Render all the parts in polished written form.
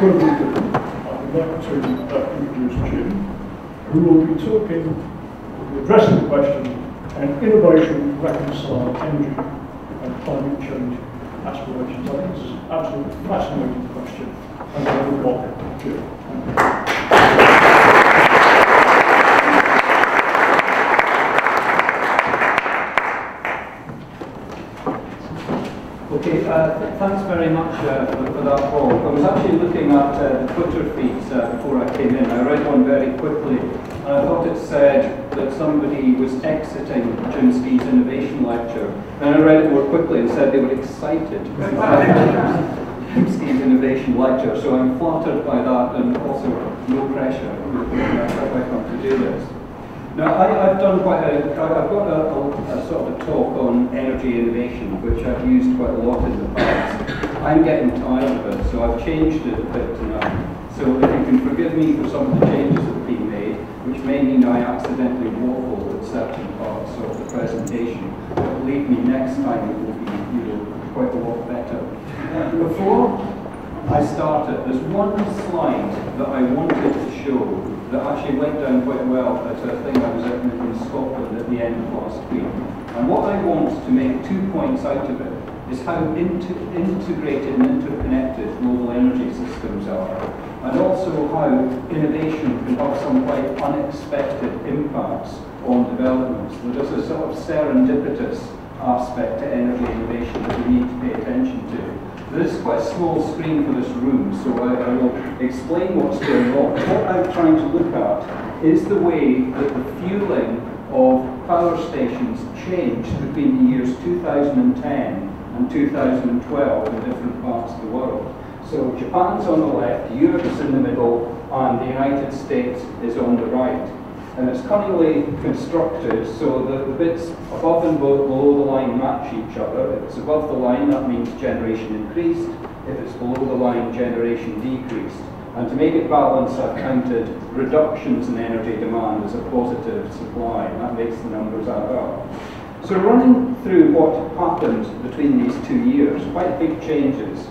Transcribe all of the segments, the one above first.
before we do, I'd like to introduce Jim, who will be addressing the question, and innovation reconcile energy and climate change aspirations. I think this is an absolutely fascinating question, and I will welcome Jim. Okay, thanks very much for that, Paul. I was actually looking at the Twitter feeds before I came in. I read one very quickly, and I thought it said that somebody was exiting Jim Skea's innovation lecture. Then I read it more quickly and said they were excited about Jim Skea's innovation lecture. So I'm flattered by that, and also no pressure. I want to do this. Now, I've got a sort of a talk on energy innovation, which I've used quite a lot in the past. I'm getting tired of it, so I've changed it a bit tonight. So if you can forgive me for some of the changes that have been made, which may mean I accidentally waffle at certain parts of the presentation, but believe me, next time it will be quite a lot better. Before I started, there's one slide that I wanted to show that actually went down quite well at a thing I was at in Scotland at the end of last week. And what I want to make 2 points out of it is how integrated and interconnected global energy systems are, and also how innovation can have some quite unexpected impacts on developments. There is a sort of serendipitous aspect to energy innovation that we need to pay attention to. This is quite a small screen for this room, so I will explain what's going on. What I'm trying to look at is the way that the fueling of power stations changed between the years 2010 and 2012 in different parts of the world. So Japan's on the left, Europe is in the middle, and the United States is on the right. And it's cunningly constructed so that the bits above and below the line match each other. If it's above the line, that means generation increased. If it's below the line, generation decreased. And to make it balance, I've counted reductions in energy demand as a positive supply, and that makes the numbers add up. So running through what happened between these 2 years, quite big changes.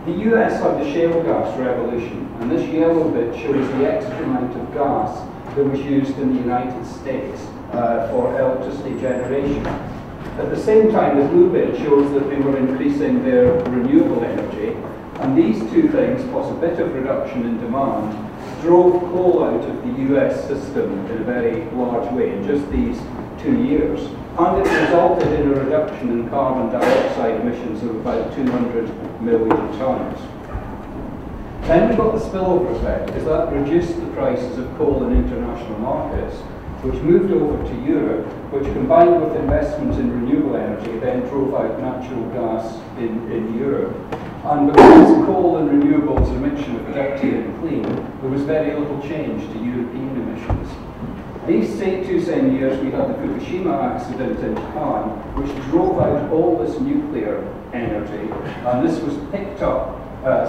The US had the Shale Gas Revolution, and this yellow bit shows the extra amount of gas that was used in the United States for electricity generation. At the same time, the blue bit shows that they were increasing their renewable energy, and these two things, plus a bit of reduction in demand, drove coal out of the US system in a very large way in just these 2 years. And it resulted in a reduction in carbon dioxide emissions of about 200 million tonnes. Then we got the spillover effect, because that reduced the prices of coal in international markets, which moved over to Europe, which combined with investments in renewable energy then drove out natural gas in Europe. And because coal and renewables are a mixture of dirty and clean, there was very little change to European emissions. These two same years we had the Fukushima accident in Japan, which drove out all this nuclear energy, and this was picked up.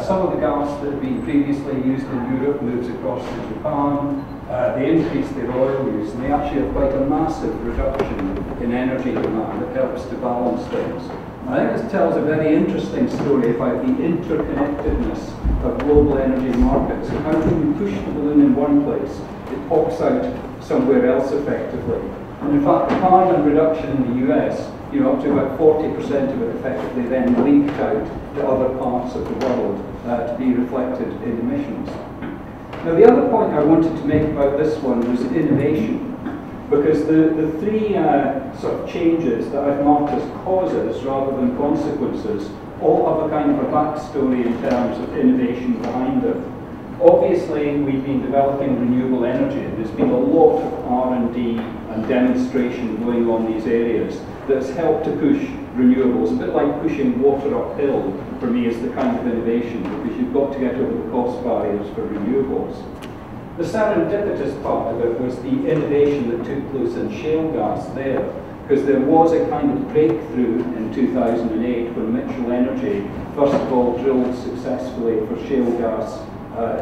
Some of the gas that had been previously used in Europe moves across to Japan. They increased their oil use, and they actually have quite a massive reduction in energy demand that helps to balance things. I think this tells a very interesting story about the interconnectedness of global energy markets, and how when you push the balloon in one place, it pops out somewhere else effectively. And in fact, the carbon reduction in the US, up to about 40% of it effectively then leaked out to other parts of the world to be reflected in emissions. Now, the other point I wanted to make about this one was innovation, because the three sort of changes that I've marked as causes rather than consequences all have a kind of a backstory in terms of innovation behind them. Obviously, we've been developing renewable energy, and there's been a lot of R&D and demonstration going on in these areas that's helped to push renewables, a bit like pushing water uphill for me is the kind of innovation, because you've got to get over the cost barriers for renewables. The serendipitous part of it was the innovation that took place in shale gas there, because there was a kind of breakthrough in 2008 when Mitchell Energy first of all drilled successfully for shale gas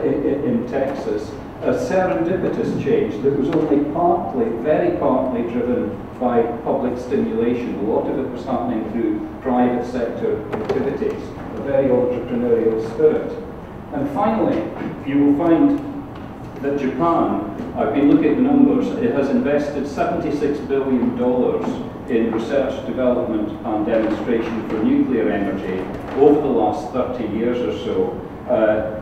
in Texas, a serendipitous change that was only partly, very partly driven by public stimulation. A lot of it was happening through private sector activities, a very entrepreneurial spirit. And finally, you will find that Japan, I've been looking at the numbers, it has invested $76 billion in research, development and demonstration for nuclear energy over the last 30 years or so.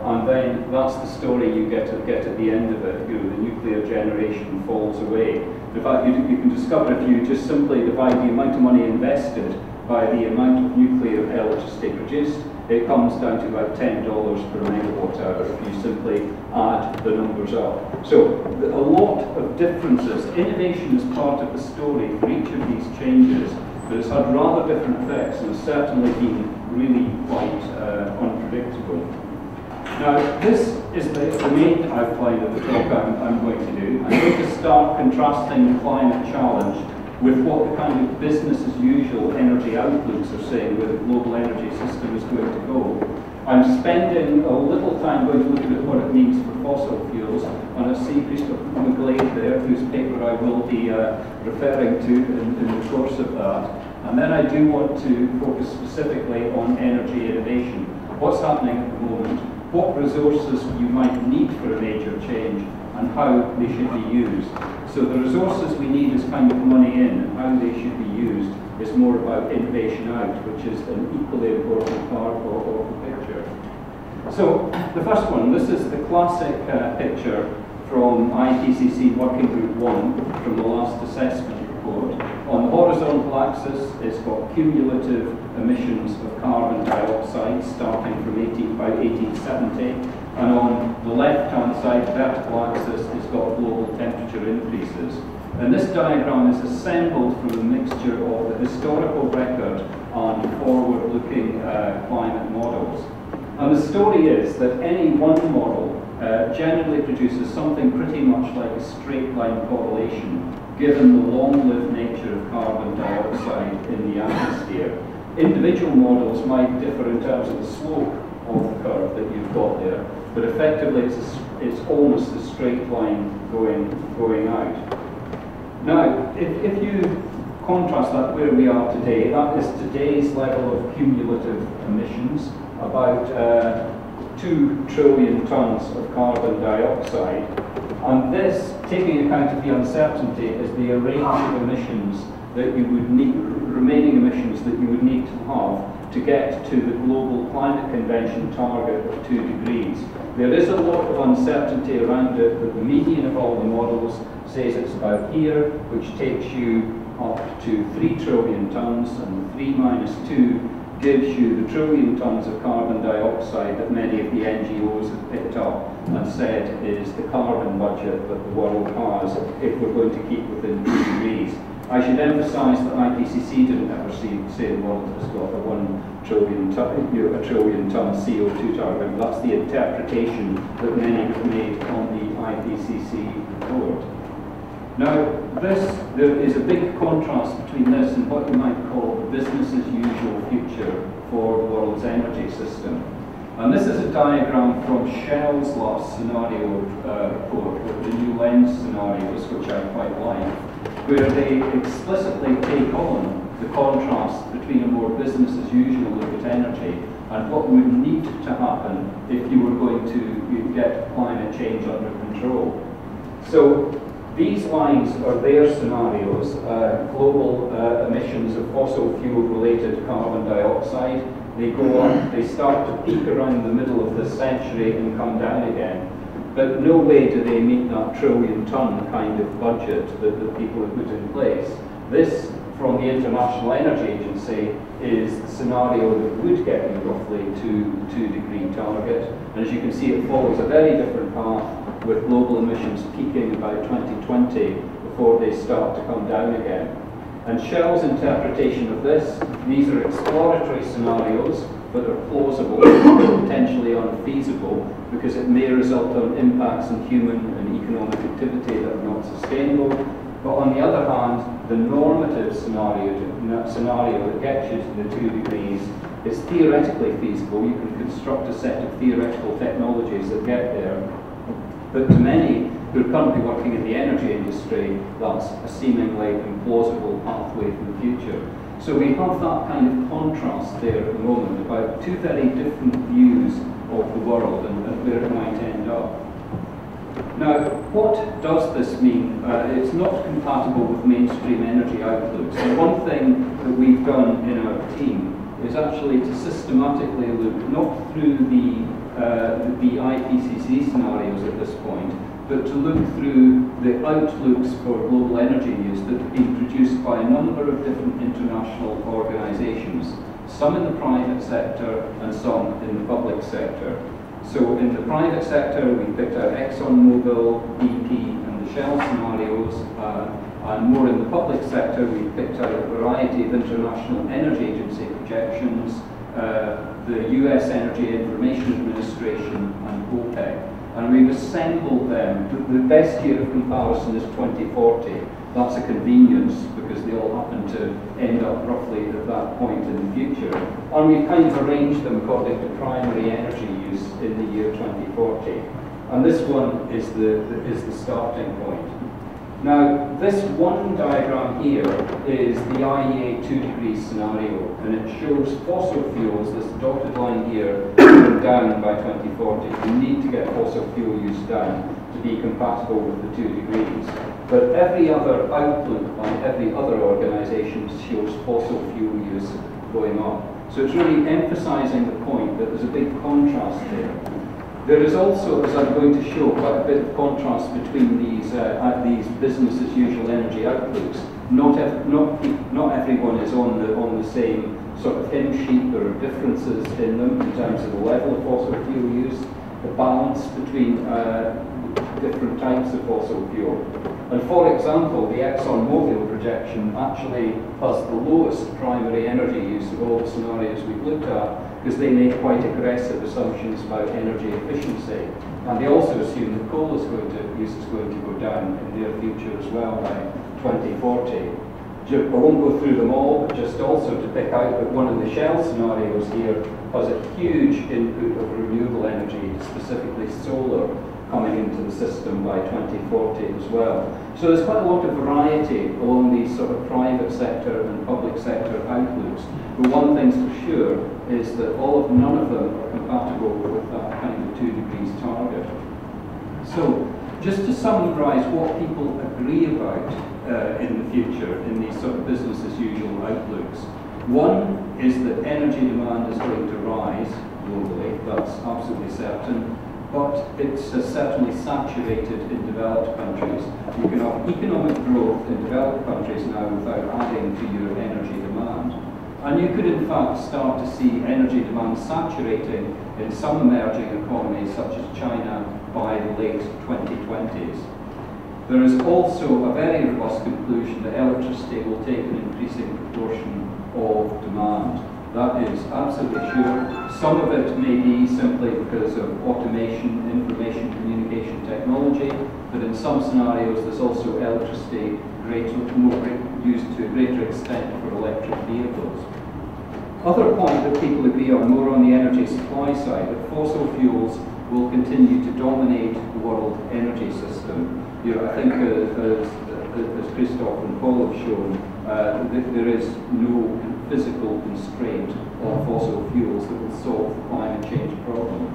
And then that's the story you get at the end of it. You know, the nuclear generation falls away. In fact, you can discover if you just simply divide the amount of money invested by the amount of nuclear electricity produced, it comes down to about $10 per megawatt hour if you simply add the numbers up. So a lot of differences. Innovation is part of the story for each of these changes, but it's had rather different effects and has certainly been really quite unpredictable. Now, this is the main outline of the talk I'm going to do. I'm going to start contrasting the climate challenge with what the kind of business as usual energy outlooks are saying where the global energy system is going to go. I'm spending a little time going to look at what it means for fossil fuels, and I see Christopher McGlade there, whose paper I will be referring to in the course of that. And then I do want to focus specifically on energy innovation. What's happening at the moment, what resources you might need for a major change, and how they should be used. So the resources we need is kind of money in, and how they should be used is more about innovation out, which is an equally important part of the picture. So the first one, this is the classic picture from IPCC Working Group 1 from the last assessment report. On the horizontal axis, it's got cumulative emissions of carbon dioxide starting from about 1870. And on the left-hand side, vertical axis, it's got global temperature increases. And this diagram is assembled from a mixture of the historical record and forward-looking climate models. And the story is that any one model generally produces something pretty much like a straight-line correlation, given the long-lived nature of carbon dioxide in the atmosphere. Individual models might differ in terms of the slope of the curve that you've got there, but effectively it's almost a straight line going out. Now, if you contrast that where we are today, that is today's level of cumulative emissions, about 2 trillion tons of carbon dioxide. And this, taking account of the uncertainty, is the range of emissions that you would need, remaining emissions that you would need to have to get to the global climate convention target of 2 degrees. There is a lot of uncertainty around it, but the median of all the models says it's about here, which takes you up to 3 trillion tons, and 3 minus 2 gives you the trillion tons of carbon dioxide that many of the NGOs have picked up and said is the carbon budget that the world has if we're going to keep within 2 degrees. I should emphasise that IPCC didn't ever say the world has got a 1 trillion ton, a trillion ton CO2 target. That's the interpretation that many have made on the IPCC report. Now, there is a big contrast between this and what you might call the business as usual future for the world's energy system. And this is a diagram from Shell's last scenario report with the new lens scenarios, which I quite like, where they explicitly take on the contrast between a more business as usual look at energy and what would need to happen if you were going to get climate change under control. So these lines are their scenarios, global emissions of fossil fuel related carbon dioxide. They go up, they start to peak around the middle of this century and come down again. But no way do they meet that trillion ton kind of budget that people have put in place. This, from the International Energy Agency, is the scenario that would get you roughly to 2 degree target. And as you can see, it follows a very different path, with global emissions peaking about 2020 before they start to come down again. And Shell's interpretation of this, these are exploratory scenarios, but they're plausible, potentially unfeasible, because it may result on impacts on human and economic activity that are not sustainable. But on the other hand, the normative scenario that gets you to the 2 degrees is theoretically feasible. You can construct a set of theoretical technologies that get there. But to many who are currently working in the energy industry, that's a seemingly implausible pathway for the future. So we have that kind of contrast there at the moment about 2 very different views of the world and where it might end up. Now, what does this mean? It's not compatible with mainstream energy outlooks. And one thing that we've done in our team is actually to systematically look not through the IPCC scenarios at this point, but to look through the outlooks for global energy use that have been produced by a number of different international organisations, some in the private sector and some in the public sector. So in the private sector, we picked out ExxonMobil, BP and the Shell scenarios, and more in the public sector, we picked out a variety of International Energy Agency projections, the US Energy Information Administration and OPEC. And we've assembled them. The best year of comparison is 2040. That's a convenience because they all happen to end up roughly at that point in the future. And we've kind of arranged them according to primary energy use in the year 2040. And this one is the starting point. Now, this one diagram here is the IEA 2 degrees scenario, and it shows fossil fuels, this dotted line here, going down by 2040. You need to get fossil fuel use down to be compatible with the 2 degrees. But every other outlook by every other organisation shows fossil fuel use going up. So it's really emphasising the point that there's a big contrast here. There is also, as I'm going to show, quite a bit of contrast between these business as usual energy outlooks. Not everyone is on the same sort of hymn sheet. There are differences in them in terms of the level of fossil fuel use, the balance between different types of fossil fuel. And for example, the ExxonMobil projection actually has the lowest primary energy use of all the scenarios we've looked at, because they make quite aggressive assumptions about energy efficiency. And they also assume that coal use is going to go down in their future as well by 2040. I won't go through them all, but just also to pick out that one of the Shell scenarios here has a huge input of renewable energy, specifically solar, coming into the system by 2040 as well. So there's quite a lot of variety along these sort of private sector and public sector outlooks. But one thing's for sure is that none of them are compatible with that kind of 2 degrees target. So just to summarise what people agree about in the future in these sort of business as usual outlooks. One is that energy demand is going to rise globally, that's absolutely certain. But it's certainly saturated in developed countries. You can have economic growth in developed countries now without adding to your energy demand. And you could in fact start to see energy demand saturating in some emerging economies such as China by the late 2020s. There is also a very robust conclusion that electricity will take an increasing proportion of demand. That is absolutely sure. Some of it may be simply because of automation, information communication technology, but in some scenarios there's also electricity used to a greater extent for electric vehicles. Other point that people agree on more on the energy supply side, that fossil fuels will continue to dominate the world energy system. I think as Christoph and Paul have shown, there is no physical constraint on fossil fuels that will solve the climate change problem.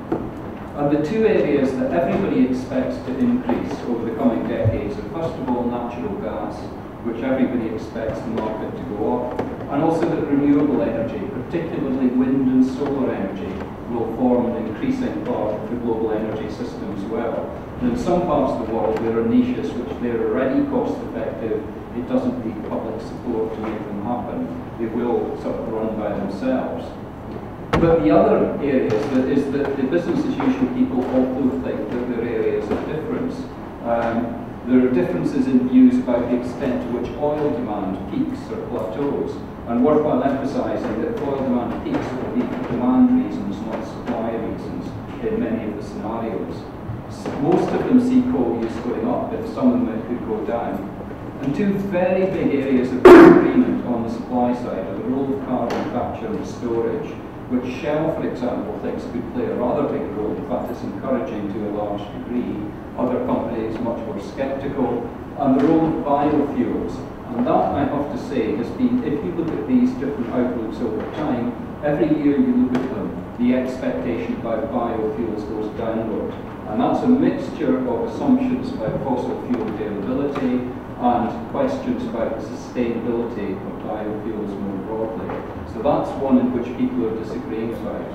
And the two areas that everybody expects to increase over the coming decades are, first of all, natural gas, which everybody expects the market to go up, and also that renewable energy, particularly wind and solar energy, will form an increasing part of the global energy system as well. And in some parts of the world, there are niches which they're already cost effective. It doesn't need public support to make them happen. They will sort of run by themselves. But the other area is that the business as usual people also think that there are areas of difference. There are differences in views about the extent to which oil demand peaks or plateaus. And worthwhile emphasising that if oil demand peaks, it will be for demand reasons, not supply reasons, in many of the scenarios. Most of them see coal use going up, but some of them it could go down. And two very big areas of agreement on the supply side are the role of carbon capture and storage, which Shell, for example, thinks could play a rather big role. In fact, it's encouraging to a large degree. Other companies much more sceptical. And the role of biofuels. And that, I have to say, has been, if you look at these different outlooks over time, every year you look at them, the expectation about biofuels goes downward. And that's a mixture of assumptions about fossil fuel availability and questions about the sustainability of biofuels more broadly. So that's one in which people are disagreeing about.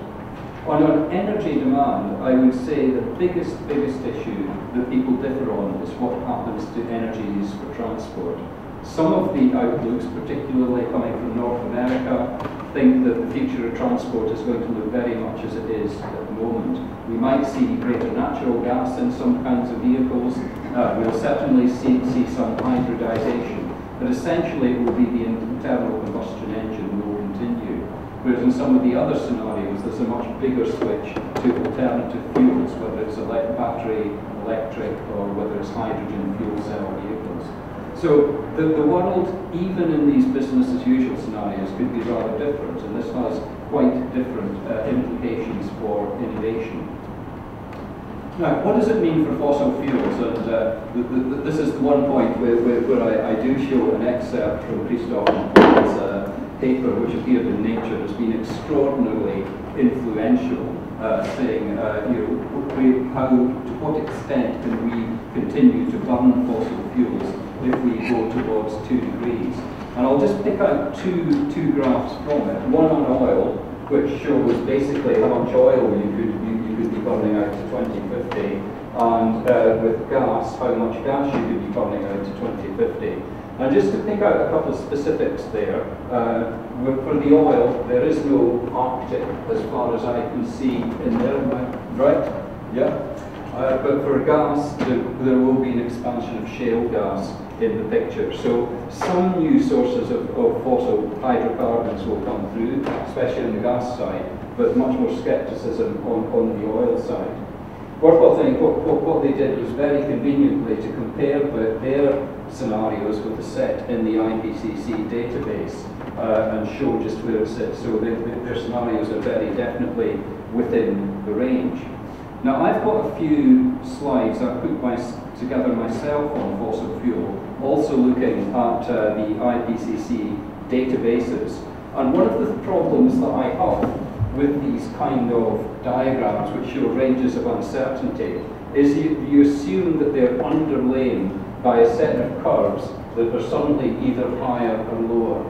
On energy demand, I would say the biggest issue that people differ on is what happens to energy use for transport. Some of the outlooks, particularly coming from North America, think that the future of transport is going to look very much as it is at the moment. We might see greater natural gas in some kinds of vehicles. We'll certainly see some hybridization, but essentially it will be the internal combustion engine will continue. Whereas in some of the other scenarios, there's a much bigger switch to alternative fuels, whether it's battery, electric, or whether it's hydrogen fuel cell vehicles. So the world, even in these business as usual scenarios, could be rather different, and this has quite different implications for innovation. Now, what does it mean for fossil fuels? And this is the one point where I do show an excerpt from Christopher's paper, which appeared in Nature, has been extraordinarily influential, saying, to what extent can we continue to burn fossil fuels if we go towards 2 degrees? And I'll just pick out two graphs from it. One on oil, which shows basically how much oil you could be burning out to 2050, and with gas, how much gas you could be burning out to 2050. And just to pick out a couple of specifics there, for the oil, there is no Arctic as far as I can see in there, right? Yeah. But for gas, there will be an expansion of shale gas in the picture. So some new sources of fossil hydrocarbons will come through, especially on the gas side, but much more scepticism on the oil side. Worthwhile thing, what they did was very conveniently to compare their scenarios with the set in the IPCC database and show just where it sits. So their scenarios are very definitely within the range. Now I've got a few slides I've put together myself on fossil fuel, also looking at the IPCC databases. And one of the problems that I have with these kind of diagrams which show ranges of uncertainty is you assume that they're underlain by a set of curves that are suddenly either higher or lower.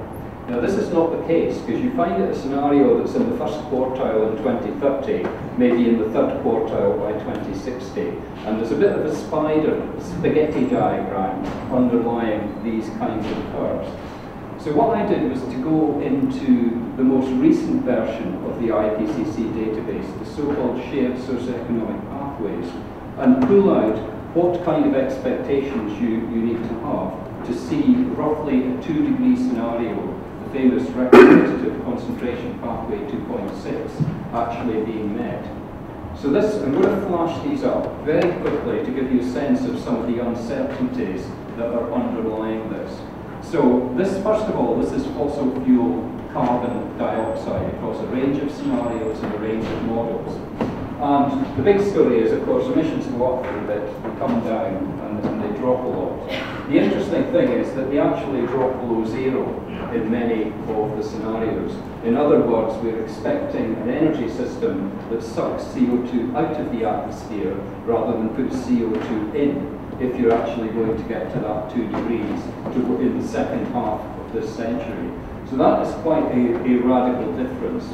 Now this is not the case, because you find that a scenario that's in the first quartile in 2030 may be in the third quartile by 2060. And there's a bit of a spaghetti diagram underlying these kinds of curves. So what I did was to go into the most recent version of the IPCC database, the so-called shared socioeconomic pathways, and pull out what kind of expectations you need to have to see roughly a 2-degree scenario, the famous representative concentration pathway 2.6, actually being met. So I'm going to flash these up very quickly to give you a sense of some of the uncertainties that are underlying this. So this, first of all, this is fossil fuel carbon dioxide across a range of scenarios and a range of models. And the big story is, of course, emissions go up for a bit, they come down, and they drop a lot. The interesting thing is that they actually drop below zero in many of the scenarios. In other words, we're expecting an energy system that sucks CO2 out of the atmosphere rather than put CO2 in, if you're actually going to get to that 2 degrees in the second half of this century. So that is quite a radical difference.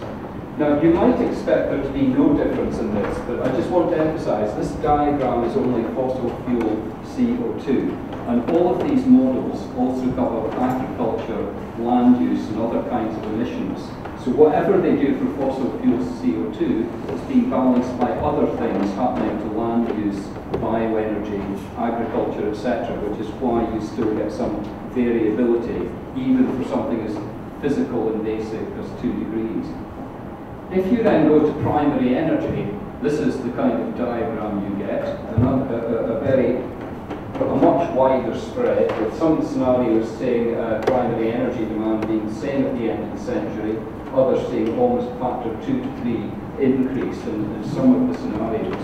Now, you might expect there to be no difference in this, but I just want to emphasize this diagram is only fossil fuel CO2. And all of these models also cover agriculture, land use, and other kinds of emissions. So whatever they do for fossil fuel CO2 is being balanced by other things happening to land use, bioenergy, agriculture, etc., which is why you still get some variability, even for something as physical and basic as 2 degrees. If you then go to primary energy, this is the kind of diagram you get, a much wider spread, with some scenarios saying primary energy demand being the same at the end of the century, others saying almost a factor 2 to 3 increase in some of the scenarios.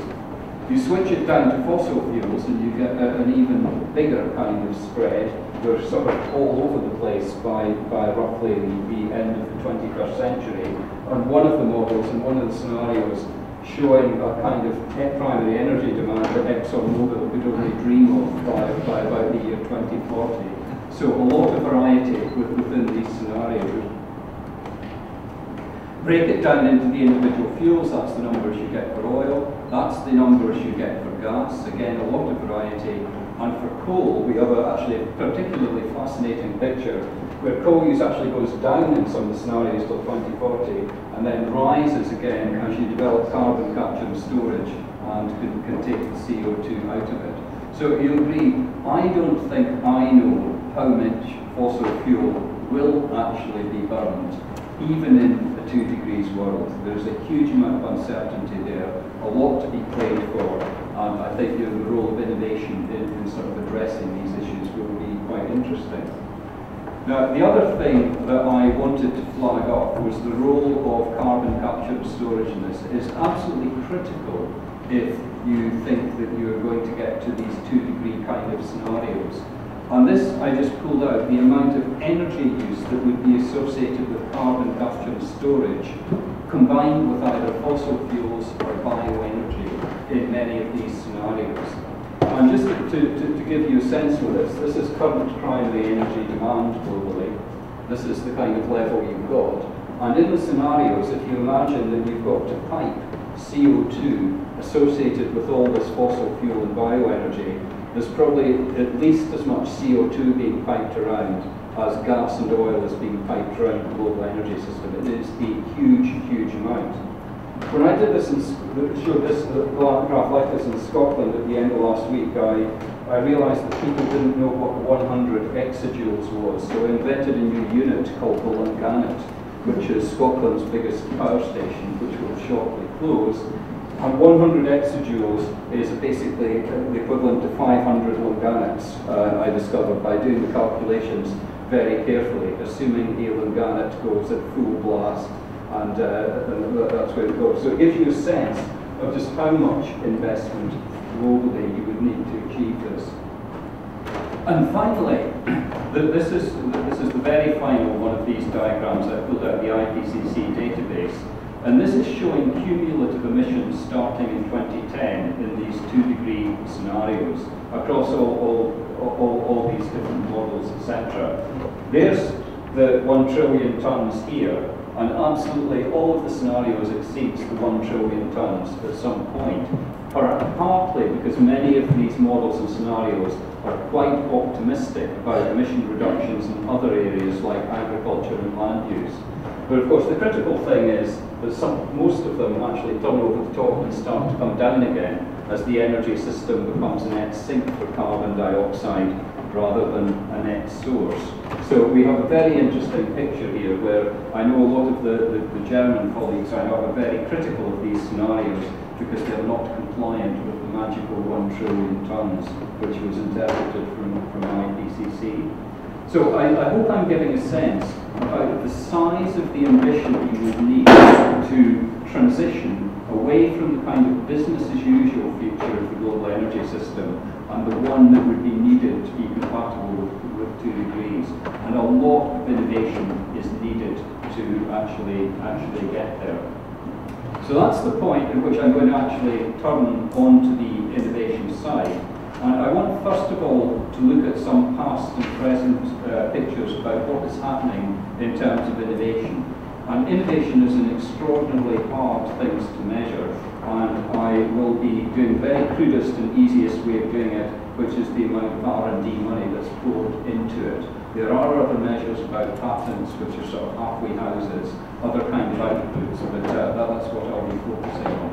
You switch it down to fossil fuels and you get an even bigger kind of spread. We're sort of all over the place by roughly the end of the 21st century. And one of the models and one of the scenarios showing a kind of primary energy demand that ExxonMobil could only dream of by about the year 2040. So a lot of variety within these scenarios. Break it down into the individual fuels, that's the numbers you get for oil, that's the numbers you get for gas, again a lot of variety. And for coal, we have actually a particularly fascinating picture where coal use actually goes down in some of the scenarios till 2040 and then rises again as you develop carbon capture and storage and can take the CO2 out of it. So you'll agree, I don't think I know how much fossil fuel will actually be burned, even in a 2 degrees world. There's a huge amount of uncertainty there, a lot to be played for, and I think the role of innovation in sort of addressing these issues will be quite interesting. Now, the other thing that I wanted to flag up was the role of carbon capture and storage in this. It is absolutely critical if you think that you're going to get to these 2 degree kind of scenarios. And this, I just pulled out the amount of energy use that would be associated with carbon capture and storage, combined with either fossil fuels or bioenergy in many of these scenarios. And just to give you a sense of this is current primary energy demand globally. This is the kind of level you've got. And in the scenarios, if you imagine that you've got to pipe CO2 associated with all this fossil fuel and bioenergy, there's probably at least as much CO2 being piped around as gas and oil is being piped around the global energy system. It is a huge, huge amount. When I did this and showed this graph like this in Scotland at the end of last week, I realised that people didn't know what 100 exajoules was, so I invented a new unit called the Lungannet, which is Scotland's biggest power station, which will shortly close. And 100 exajoules is basically the equivalent to 500 Lungannets, I discovered by doing the calculations very carefully, assuming a Lungannet goes at full blast, and that's where it goes. So it gives you a sense of just how much investment globally you would need to achieve this. And finally, this is the very final one of these diagrams I pulled out the IPCC database. And this is showing cumulative emissions starting in 2010 in these 2 degree scenarios across all these different models, etc. There's the 1 trillion tonnes here, and absolutely all of the scenarios exceeds the 1 trillion tonnes at some point. Partly because many of these models and scenarios are quite optimistic about emission reductions in other areas like agriculture and land use. But of course the critical thing is that most of them actually turn over the top and start to come down again as the energy system becomes a net sink for carbon dioxide rather than a net source. So we have a very interesting picture here where I know a lot of the German colleagues I know are very critical of these scenarios because they're not compliant with the magical 1 trillion tonnes which was interpreted from IPCC. So I hope I'm giving a sense about the size of the ambition you would need to transition away from the kind of business as usual feature of the global energy system and the one that would be needed to be compatible with 2 degrees. And a lot of innovation is needed to actually get there. So that's the point at which I'm going to actually turn onto the innovation side. And I want first of all to look at some past and present pictures about what is happening in terms of innovation. And innovation is an extraordinarily hard thing to measure, and I will be doing the very crudest and easiest way of doing it, which is the amount of R&D money that's poured into it. There are other measures about patents, which are sort of halfway houses, other kind of outputs, but that's what I'll be focusing on.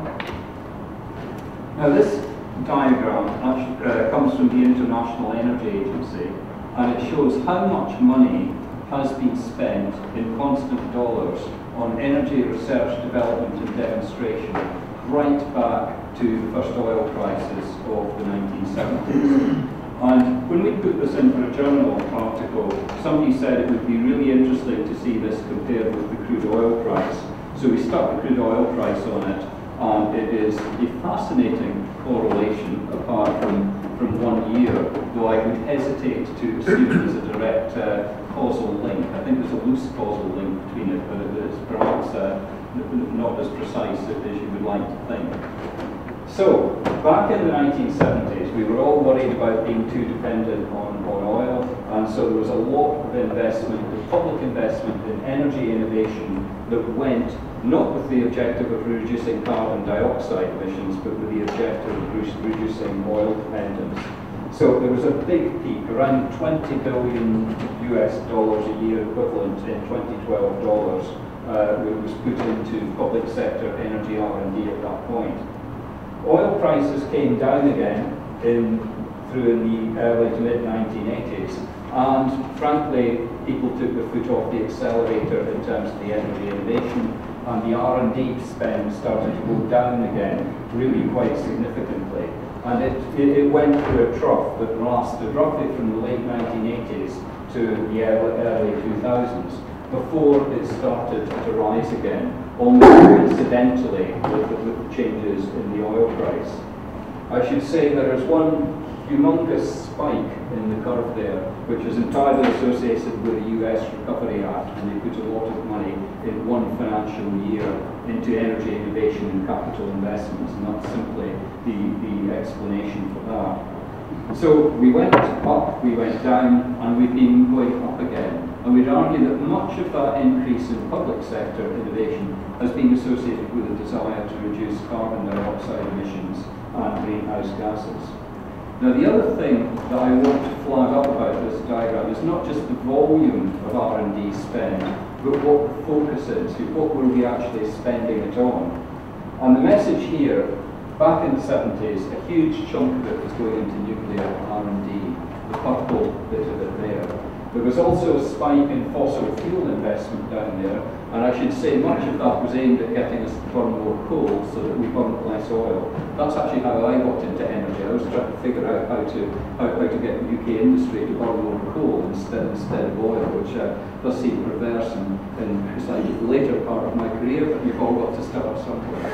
Now this diagram actually, comes from the International Energy Agency, and it shows how much money has been spent in constant dollars on energy research, development and demonstration right back to the first oil crisis of the 1970s. And when we put this in for a journal article, somebody said it would be really interesting to see this compared with the crude oil price. So we stuck the crude oil price on it, And it is a fascinating correlation apart from 1 year, though I would hesitate to assume there's a direct causal link. I think there's a loose causal link between it, but it is perhaps not as precise as you would like to think. So, back in the 1970s, we were all worried about being too dependent on oil, and so there was a lot of investment, public investment in energy innovation that went not with the objective of reducing carbon dioxide emissions, but with the objective of reducing oil dependence. So there was a big peak, around $20 billion US a year equivalent in 2012 dollars, was put into public sector energy R&D at that point. Oil prices came down again through the early to mid 1980s, and frankly, people took their foot off the accelerator in terms of the energy innovation, and the R&D spend started to go down again, really quite significantly. And it went through a trough that lasted roughly from the late 1980s to the early 2000s, before it started to rise again, almost coincidentally with the changes in the oil price. I should say there is one humongous spike in the curve there, which is entirely associated with the US Recovery Act, and they put a lot of money in one financial year into energy innovation and capital investments, and that's simply the explanation for that. So we went up, we went down, and we've been going up again. And we'd argue that much of that increase in public sector innovation has been associated with a desire to reduce carbon dioxide emissions and greenhouse gases. Now, the other thing that I want to flag up about this diagram is not just the volume of R&D spend, but what the focus is. What were we actually spending it on? And the message here, back in the 70s, a huge chunk of it was going into nuclear R&D, the purple bit of it there. There was also a spike in fossil fuel investment down there, and I should say much of that was aimed at getting us to burn more coal so that we burned less oil. That's actually how I got into energy. I was trying to figure out how to get the UK industry to burn more coal instead of oil, which does seem perverse in precisely the later part of my career, but you've all got to start somewhere.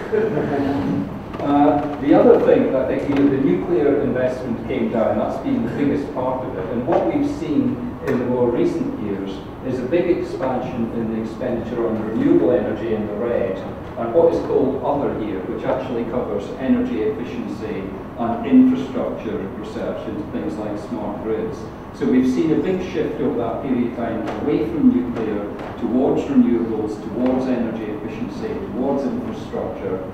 The other thing, I think, the nuclear investment came down. That's been the biggest part of it. And what we've seen in the more recent years is a big expansion in the expenditure on renewable energy in the red, and what is called other here, which actually covers energy efficiency and infrastructure research into things like smart grids. So we've seen a big shift over that period of time away from nuclear towards renewables, towards energy efficiency, towards infrastructure,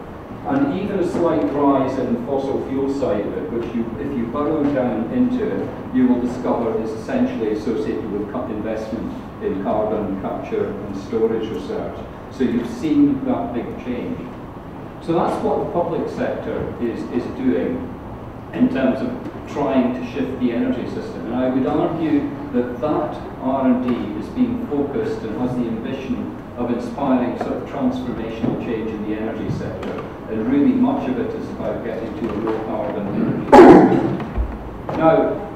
and even a slight rise in the fossil fuel side of it, which if you burrow down into it, you will discover is essentially associated with investment in carbon capture and storage research. So you've seen that big change. So that's what the public sector is doing in terms of trying to shift the energy system. And I would argue that that R&D is being focused and has the ambition of inspiring sort of transformational change in the energy sector. And really much of it is about getting to a low carbon energy system. Now,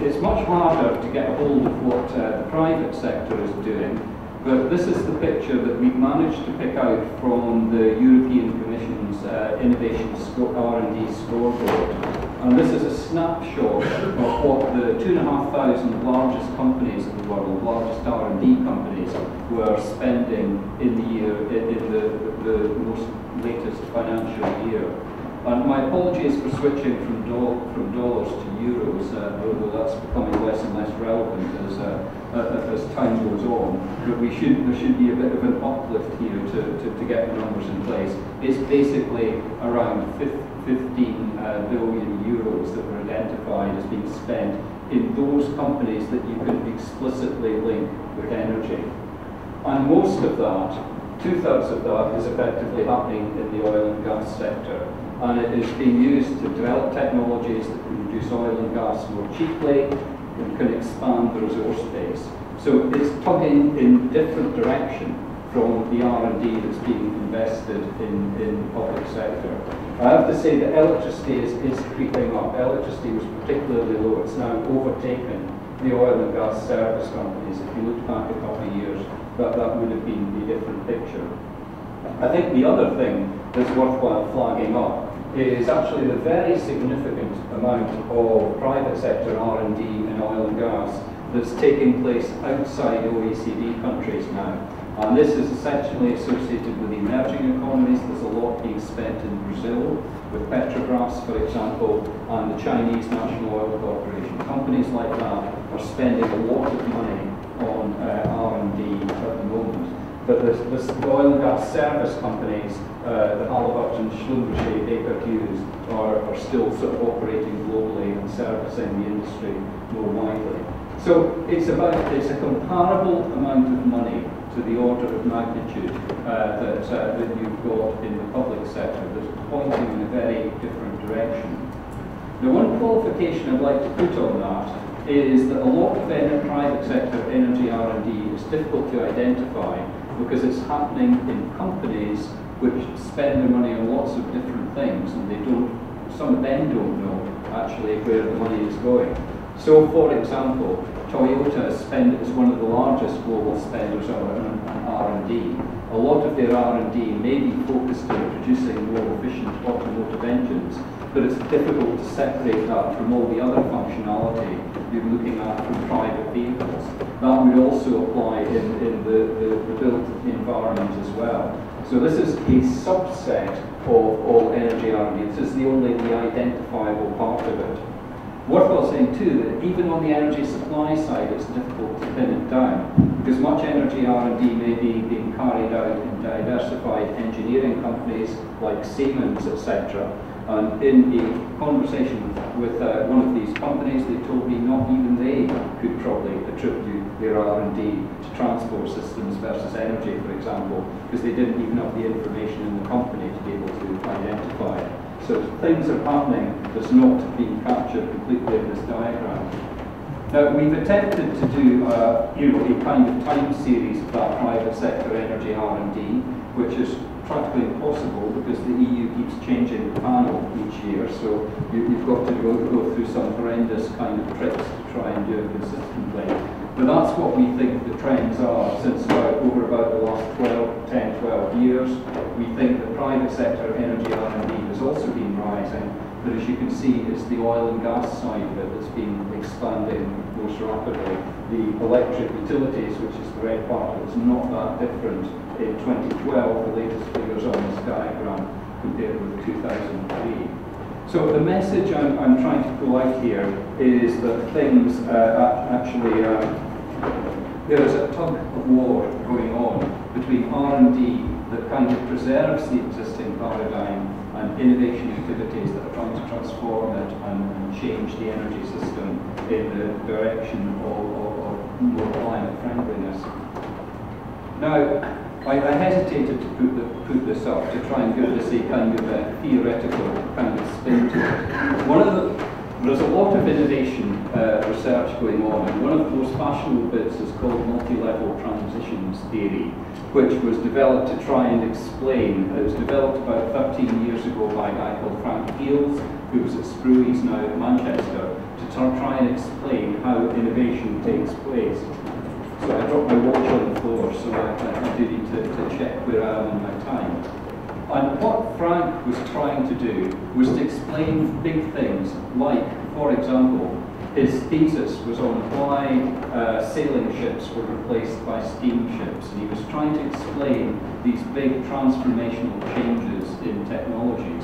it's much harder to get a hold of what the private sector is doing, but this is the picture that we've managed to pick out from the European Commission's Innovation R&D Scoreboard. And this is a snapshot of what the 2,500 largest companies in the world, largest R&D companies, were spending in the year, in the most latest financial year. And my apologies for switching from dollars to euros, although that's becoming less and less relevant as time goes on. But there should be a bit of an uplift here to get the numbers in place. It's basically around 15 billion euros that were identified as being spent in those companies that you can explicitly link with energy. And most of that, 2/3 of that, is effectively happening in the oil and gas sector. And it is being used to develop technologies that can produce oil and gas more cheaply and can expand the resource base. So it's tugging in different direction from the R&D that's being invested in the public sector. I have to say that electricity is creeping up. Electricity was particularly low. It's now overtaken the oil and gas service companies. If you look back a couple of years, that would have been a different picture. I think the other thing that's worthwhile flagging up is actually the very significant amount of private sector R&D in oil and gas that's taking place outside OECD countries now. And this is essentially associated with emerging economies. There's a lot being spent in Brazil, with Petrobras, for example, and the Chinese National Oil Corporation. Companies like that are spending a lot of money on R&D at the moment. But the oil and gas service companies, the Halliburton, Schlumberger, Baker Hughes, are still sort of operating globally and servicing the industry more widely. So it's a comparable amount of money to the order of magnitude that you've got in the public sector that's pointing in a very different direction. Now, one qualification I'd like to put on that is that a lot of private sector energy R&D is difficult to identify because it's happening in companies which spend their money on lots of different things, and some of them don't know actually where the money is going. So, for example, Toyota is one of the largest global spenders on R&D. A lot of their R&D may be focused on producing more efficient automotive engines, but it's difficult to separate that from all the other functionality you're looking at from private vehicles. That would also apply in the built environment as well. So this is a subset of all energy R&D. This is only the identifiable part of it. Worthwhile saying too that even on the energy supply side, it's difficult to pin it down, because much energy R&D may be being carried out in diversified engineering companies like Siemens, etc. And in a conversation with one of these companies, they told me not even they could probably attribute their R&D to transport systems versus energy, for example, because they didn't even have the information in the company to be able to identify it. So things are happening that's not being captured completely in this diagram. Now, we've attempted to do a kind of time series of that private sector energy R&D, which is practically impossible because the EU keeps changing the panel each year, so you've got to go through some horrendous kind of tricks to try and do it consistently. But that's what we think the trends are since over about the last 10, 12 years. We think the private sector energy R&D has also been rising, but as you can see, it's the oil and gas side of it that's been expanding most rapidly. The electric utilities, which is the red part of it, is not that different in 2012, the latest figures on this diagram, compared with 2003. So the message I'm trying to pull out here is that things actually, there is a tug of war going on between R&D that kind of preserves the existing paradigm and innovation activities that are trying to transform it and change the energy system in the direction of more climate friendliness. Now, I hesitated to put this up to try and give this a kind of a theoretical kind of spin to it. There's a lot of innovation research going on, and one of the most fashionable bits is called multi-level transitions theory, which was developed to try and explain. It was developed about 13 years ago by a guy called Frank Fields, who was at Sprui's now at Manchester, to try and explain how innovation takes place. So I dropped my watch on the floor, so I do need to check where I am in my time. And what Frank was trying to do was to explain big things, like, for example, his thesis was on why sailing ships were replaced by steamships, and he was trying to explain these big transformational changes in technologies.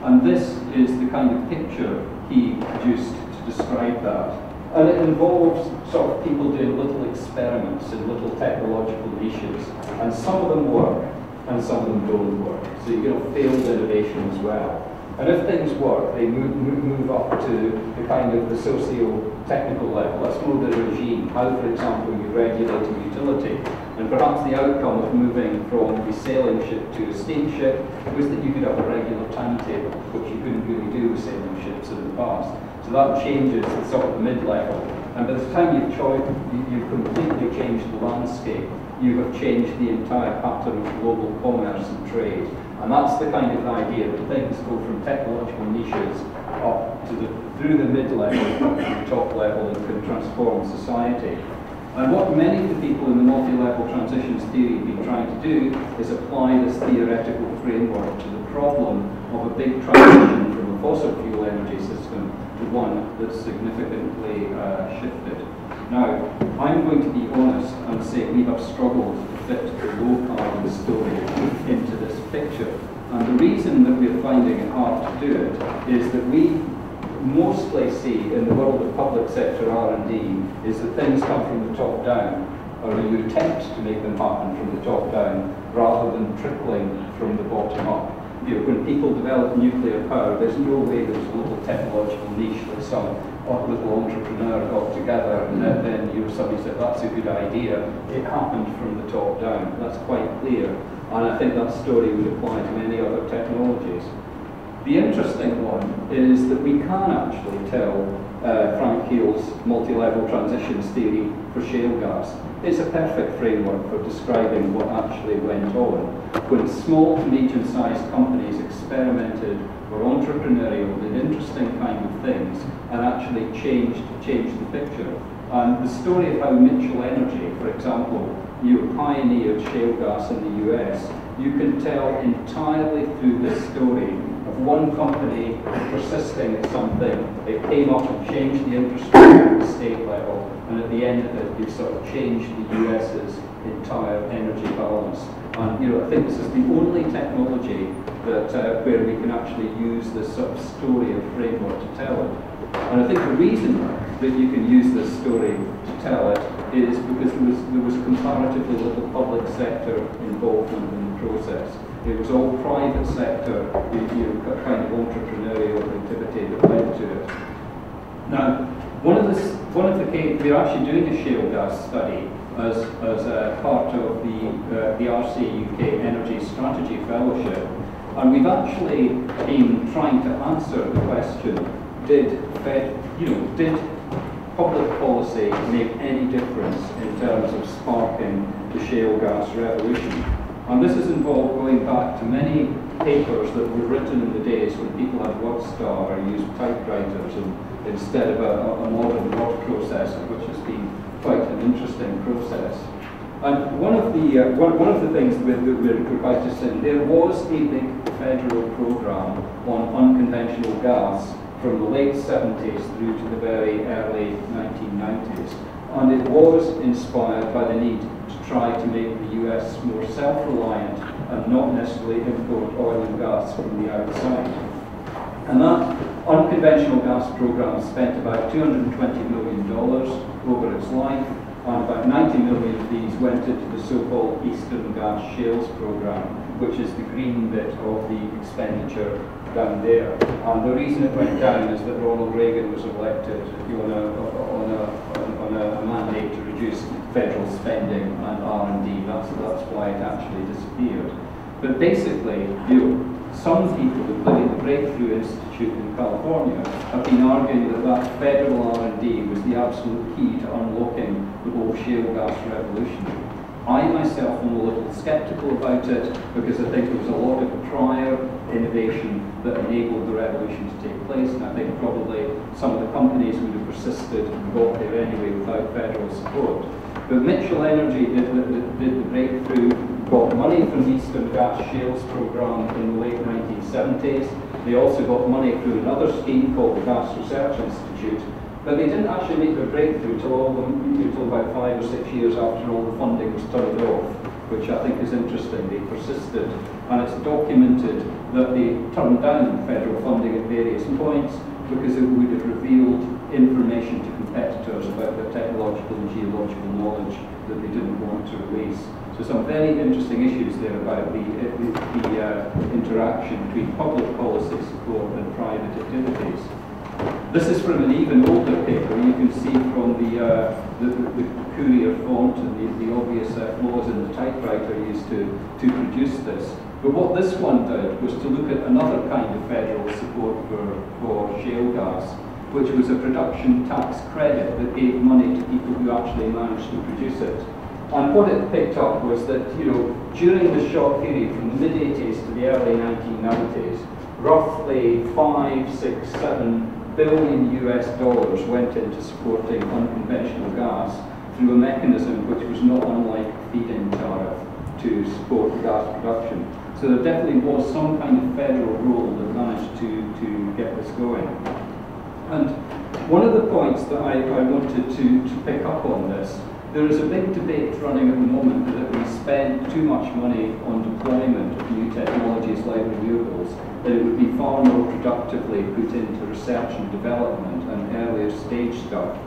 And this is the kind of picture he produced to describe that. And it involves sort of people doing little experiments in little technological niches, and some of them work and some of them don't work. So you get failed innovation as well. And if things work, they move up to the kind of the socio-technical level. That's more the regime, how, for example, you regulate a utility. And perhaps the outcome of moving from a sailing ship to a steamship was that you could have a regular timetable, which you couldn't really do with sailing ships in the past. So that changes the sort of mid-level. And by the time you've completely changed the landscape, you have changed the entire pattern of global commerce and trade. And that's the kind of idea that things go from technological niches up to through the mid-level, up to the top level, and can transform society. And what many of the people in the multi-level transitions theory have been trying to do is apply this theoretical framework to the problem of a big transition from a fossil fuel energy system to one that's significantly shifted. Now, I'm going to be honest and say we have struggled to fit the low carbon story into this picture. And the reason that we're finding it hard to do it is that we mostly see in the world of public sector R&D is that things come from the top down, or you attempt to make them happen from the top down rather than trickling from the bottom up. You know, when people develop nuclear power, there's no way there's a little technological niche that some little entrepreneur got together and then somebody said that's a good idea. It happened from the top down. That's quite clear. And I think that story would apply to many other technologies. The interesting one is that we can actually tell Frank Keel's multi-level transitions theory for shale gas. It's a perfect framework for describing what actually went on when small to medium-sized companies experimented, were entrepreneurial, did interesting kind of things, and actually changed the picture. And the story of how Mitchell Energy, for example, pioneered shale gas in the US, you can tell entirely through this story of one company persisting at something. It came up and changed the infrastructure at the state level, and at the end of it, it sort of changed the US's entire energy balance. And I think this is the only technology that where we can actually use this sort of story or framework to tell it. And I think the reason that you can use this story to tell it is because there was comparatively little public sector involvement in the process. It was all private sector, kind of entrepreneurial activity that led to it. Now, one of the cases, we're actually doing a shale gas study as a part of the RCUK Energy Strategy Fellowship, and we've actually been trying to answer the question: did public policy make any difference in terms of sparking the shale gas revolution? And this has involved going back to many papers that were written in the days when people had WordStar or used typewriters instead of a modern word processor, which has been quite an interesting process. And one of the things that we're quite just saying, there was a big federal program on unconventional gas from the late 70s through to the very early 1990s. And it was inspired by the need to try to make the US more self-reliant and not necessarily import oil and gas from the outside. And that unconventional gas program spent about $220 million over its life, and about 90 million of these went into the so-called Eastern Gas Shales program, which is the green bit of the expenditure down there. And the reason it went down is that Ronald Reagan was elected on a mandate to reduce federal spending and R&D. That's why it actually disappeared. But basically, some people, including the Breakthrough Institute in California, have been arguing that that federal R&D was the absolute key to unlocking the whole shale gas revolution. I myself am a little sceptical about it because I think there was a lot of prior innovation that enabled the revolution to take place, and I think probably some of the companies would have persisted and got there anyway without federal support. But Mitchell Energy did the breakthrough, got money from the Eastern Gas Shales program in the late 1970s. They also got money through another scheme called the Gas Research Institute, but they didn't actually make their breakthrough until about 5 or 6 years after all the funding was turned off, which I think is interesting. They persisted, and it's documented that they turned down federal funding at various points because it would have revealed information to competitors about their technological and geological knowledge that they didn't want to release. So some very interesting issues there about the interaction between public policy support and private activities. This is from an even older paper. You can see from the Courier font and the obvious flaws in the typewriter used to produce this. But what this one did was to look at another kind of federal support for shale gas, which was a production tax credit that gave money to people who actually managed to produce it. And what it picked up was that, during the short period from the mid-80s to the early 1990s, roughly 5, 6, 7 billion US dollars went into supporting unconventional gas through a mechanism which was not unlike a feed-in tariff to support the gas production. So there definitely was some kind of federal role that managed to get this going. And one of the points that I wanted to pick up on this, there is a big debate running at the moment that if we spend too much money on deployment of new technologies like renewables, that it would be far more productively put into research and development and earlier stage stuff.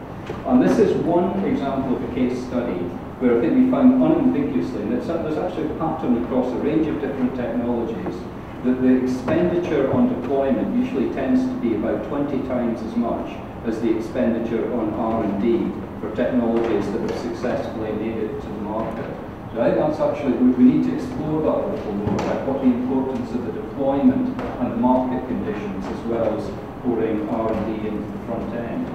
And this is one example of a case study where I think we found unambiguously, and there's actually a pattern across a range of different technologies, that the expenditure on deployment usually tends to be about 20 times as much as the expenditure on R&D for technologies that have successfully made it to the market. So I think that's actually, we need to explore that a little more, like what the importance of the deployment and the market conditions as well as pouring R&D into the front end.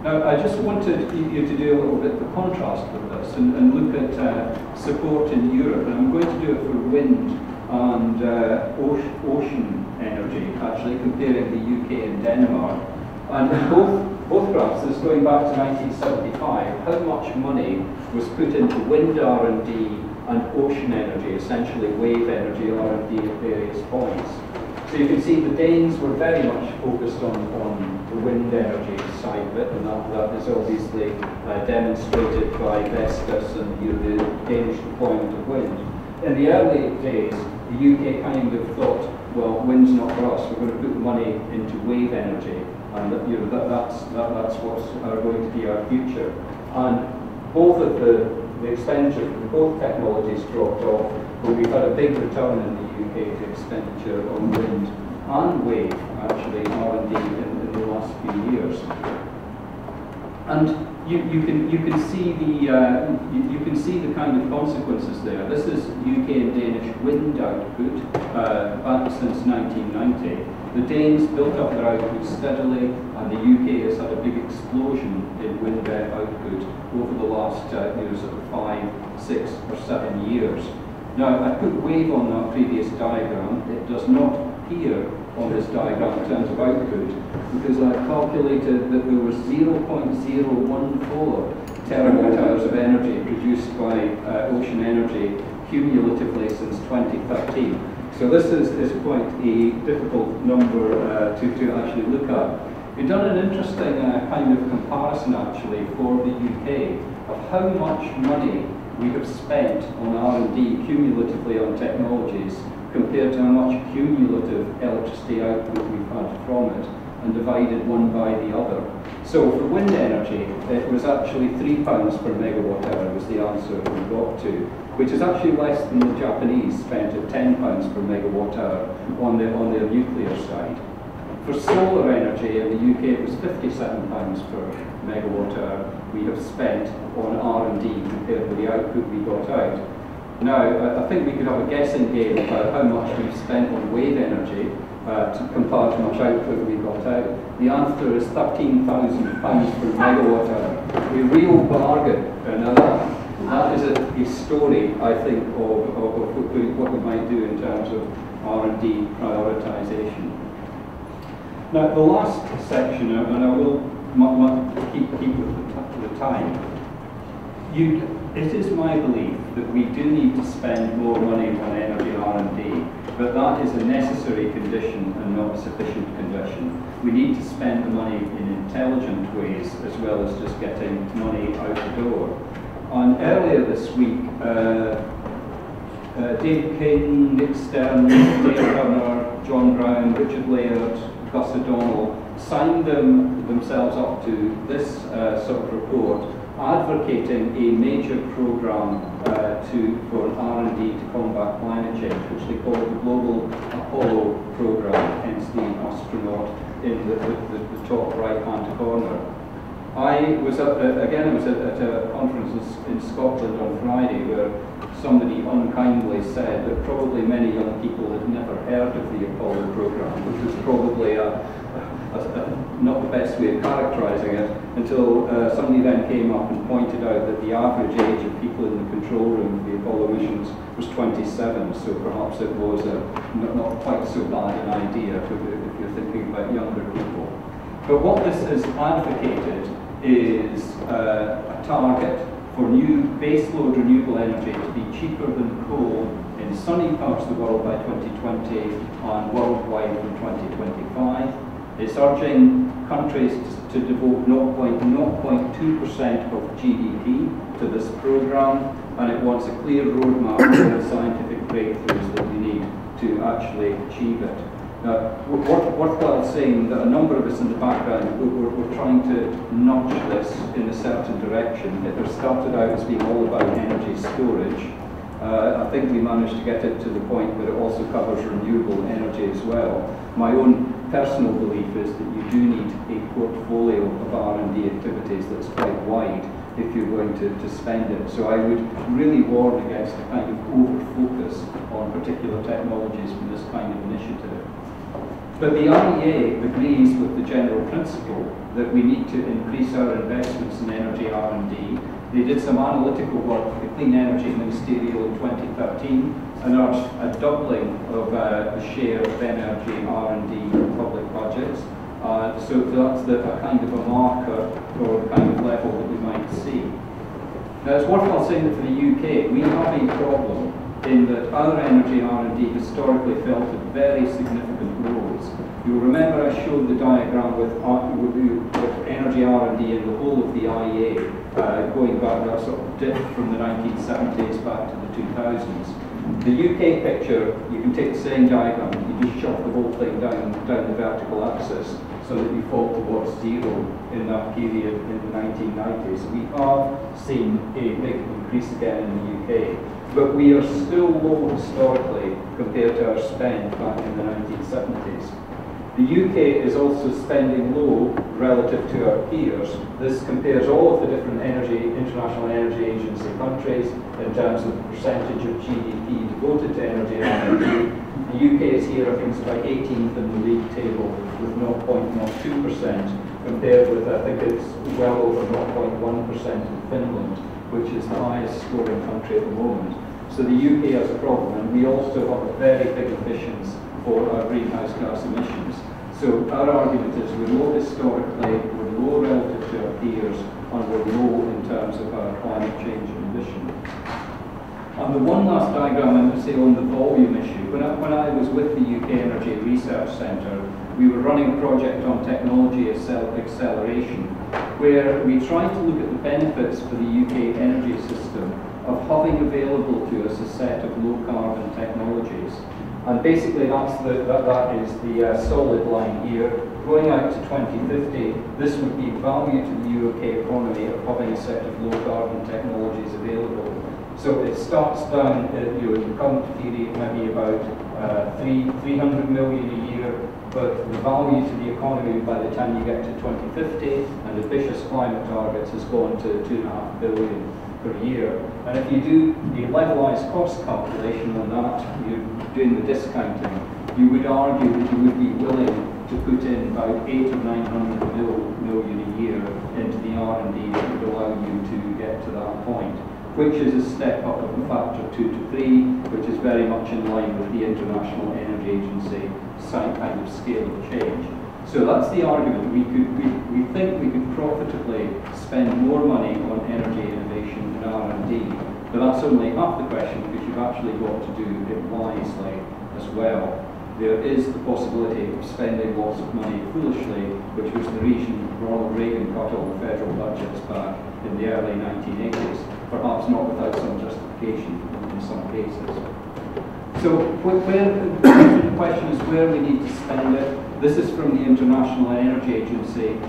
Now, I just wanted you to do a little bit of a contrast with this and look at support in Europe, and I'm going to do it for wind and ocean energy, actually comparing the UK and Denmark. And in both graphs, this is going back to 1975, how much money was put into wind R&D and ocean energy, essentially wave energy R&D at various points. So you can see the Danes were very much focused on the wind energy side of it, and that is obviously demonstrated by Vestas and the Danish deployment of wind. In the early days, the UK kind of thought, well, wind's not for us, we're going to put money into wave energy, and that's what's going to be our future. And both of the expenditure for both technologies dropped off, but we've had a big return in the UK to expenditure on wind and wave, actually, R&D in the last few years. And you can see the kind of consequences there. This is UK and Danish wind output back since 1990. The Danes built up their output steadily, and the UK has had a big explosion in wind output over the last sort of 5, 6, or 7 years. Now, I put wave on that previous diagram. It does not appear on this diagram in terms of output, because I calculated that there was 0.014 terawatt hours of energy produced by ocean energy cumulatively since 2013. So this is quite a difficult number to actually look at. We've done an interesting kind of comparison actually for the UK of how much money we have spent on R&D cumulatively on technologies compared to how much cumulative electricity output we've had from it, and divided one by the other. So for wind energy, it was actually £3 per megawatt hour was the answer we got to, which is actually less than the Japanese spent at £10 per megawatt hour on their nuclear side. For solar energy in the UK, it was £57 per megawatt hour we have spent on R&D compared with the output we got out. Now, I think we could have a guessing game about how much we've spent on wave energy compared to how much output we got out. The answer is £13,000 per megawatt hour. A real bargain. Now that is a story, I think, of what we might do in terms of R&D prioritisation. Now, the last section, and I will keep with the time. It is my belief that we do need to spend more money on energy R&D, but that is a necessary condition and not a sufficient condition. We need to spend the money in intelligent ways as well as just getting money out the door. And earlier this week, Dave King, Nick Stern, Dave Turner, John Brown, Richard Laird, Gus O'Donnell signed themselves up to this sort of report, advocating a major programme for R&D to combat climate change, which they call the Global Apollo Programme, hence the astronaut in the top right-hand corner. I was at a conference in Scotland on Friday where somebody unkindly said that probably many young people had never heard of the Apollo Programme, which was probably not the best way of characterising it, until somebody then came up and pointed out that the average age of people in the control room of the Apollo missions was 27, so perhaps it was not quite so bad an idea if you're thinking about younger people. But what this has advocated is a target for new baseload renewable energy to be cheaper than coal in sunny parts of the world by 2020 and worldwide from 2025. It's urging countries to devote 0.2% of GDP to this programme, and it wants a clear roadmap for the scientific breakthroughs that we need to actually achieve it. Worthwhile saying that a number of us in the background, we're trying to nudge this in a certain direction. It started out as being all about energy storage. I think we managed to get it to the point where it also covers renewable energy as well. My own personal belief is that you do need a portfolio of R&D activities that's quite wide if you're going to spend it. So I would really warn against the kind of over-focus on particular technologies from this kind of initiative. But the IEA agrees with the general principle that we need to increase our investments in energy R&D. They did some analytical work for the Clean Energy Ministerial in 2013 and urged a doubling of the share of energy R&D in public budgets. So that's a kind of a marker for the kind of level that we might see. Now it's worthwhile saying that for the UK, we have a problem in that our energy R&D historically fell to very significant lows. You'll remember I showed the diagram with energy R&D in the whole of the IEA, going back that sort of dip from the 1970s back to the 2000s. The UK picture, you can take the same diagram, you just chop the whole thing down the vertical axis so that you fall towards zero in that period in the 1990s. We have seen a big increase again in the UK. But we are still low historically compared to our spend back in the 1970s. The UK is also spending low relative to our peers. This compares all of the different International Energy Agency countries in terms of the percentage of GDP devoted to energy R&D. The UK is here, I think it's about 18th in the league table with 0.02%, compared with, I think it's well over 0.1% in Finland, which is the highest scoring country at the moment. So the UK has a problem, and we also have very big ambitions for our greenhouse gas emissions. So our argument is we're low historically, we're low relative to our peers, and we're low in terms of our climate change ambition. And the one last diagram I would say on the volume issue, when I was with the UK Energy Research Centre, we were running a project on technology acceleration, where we tried to look at the benefits for the UK energy system of having available to us a set of low-carbon technologies. And basically that is the solid line here. Going out to 2050, this would be value to the UK economy of having a set of low-carbon technologies available. So it starts down in the current period maybe about 300 million a year, but the value to the economy by the time you get to 2050 and ambitious climate targets has gone to 2.5 billion per year. And if you do a levelized cost calculation on that, you're doing the discounting, you would argue that you would be willing to put in about 800 or 900 million a year into the R&D that would allow you to get to that point, which is a step up of a factor 2 to 3, which is very much in line with the International Energy Agency kind of scale of change. So that's the argument. We think we could profitably spend more money on energy innovation and R&D, but that's only half the question, because you've actually got to do it wisely as well. There is the possibility of spending lots of money foolishly, which was the reason Ronald Reagan cut all the federal budgets back in the early 1980s, perhaps not without some justification in some cases. So the question is where we need to spend it. This is from the International Energy Agency,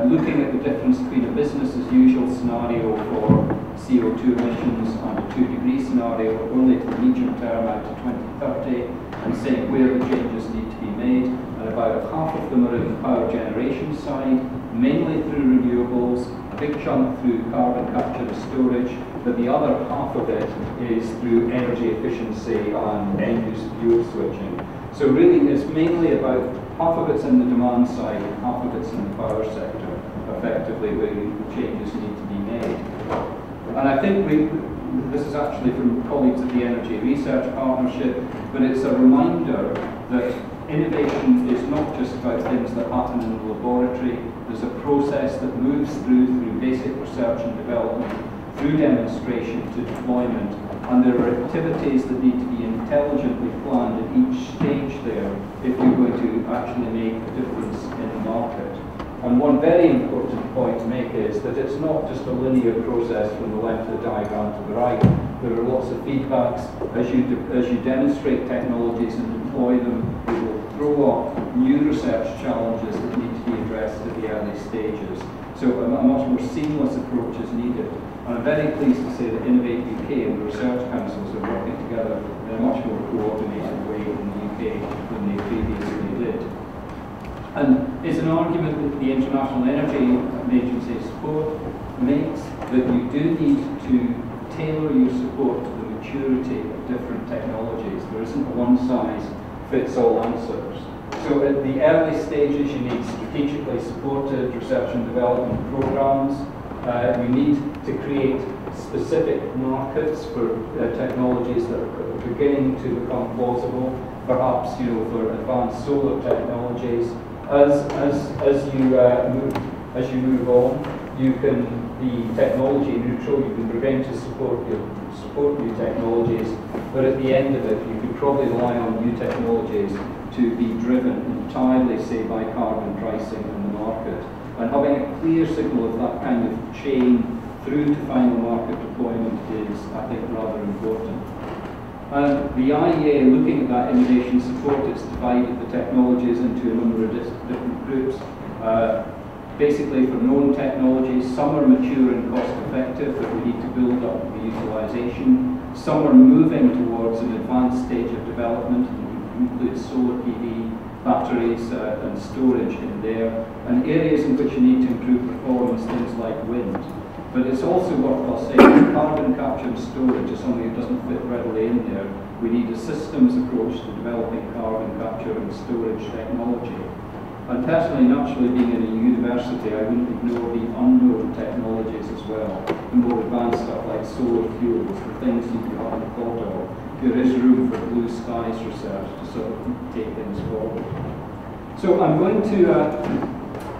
looking at the difference between a business as usual scenario for CO2 emissions and a 2-degree scenario only to the medium term out to 2030, and saying where the changes need to be made. And about half of them are in the power generation side, mainly through renewables, a big chunk through carbon capture and storage, but the other half of it is through energy efficiency and end-use fuel switching. So really it's mainly about half of it's in the demand side and half of it's in the power sector, effectively, where the changes need to be made. And I think this is actually from colleagues at the Energy Research Partnership, but it's a reminder that innovation is not just about things that happen in the laboratory. There's a process that moves through basic research and development, through demonstration to deployment, and there are activities that need to be intelligently planned at each stage there if you're going to actually make a difference in the market. And one very important point to make is that it's not just a linear process from the left of the diagram to the right. There are lots of feedbacks. As you demonstrate technologies and deploy them, it will throw up new research challenges that need to be addressed at the early stages. So a much more seamless approach is needed. And I'm very pleased to say that Innovate UK and the research councils are working together in a much more coordinated way in the UK than they previously did. And it's an argument that the International Energy Agency support makes that you do need to tailor your support to the maturity of different technologies. There isn't a one-size-fits-all answers. So at the early stages, you need strategically supported research and development programs. You need to create specific markets for technologies that are beginning to become plausible, perhaps for advanced solar technologies. As you move on, you can be technology neutral. You can begin to support new technologies, but at the end of it, you could probably rely on new technologies to be driven entirely, say, by carbon pricing in the market. And having a clear signal of that kind of chain through to final market deployment is, I think, rather important. And the IEA, looking at that innovation support, it's divided the technologies into a number of different groups. Basically, for known technologies, some are mature and cost-effective, but we need to build up the utilisation. Some are moving towards an advanced stage of development, and includes solar PV, batteries, and storage in there, and areas in which you need to improve performance, things like wind. But it's also worthwhile saying that carbon capture and storage is something that doesn't fit readily in there. We need a systems approach to developing carbon capture and storage technology. And personally, naturally, being in a university, I wouldn't ignore the unknown technologies as well. The more advanced stuff like solar fuels, the things you haven't thought of. There is room for blue skies research to sort of take things forward. So I'm going to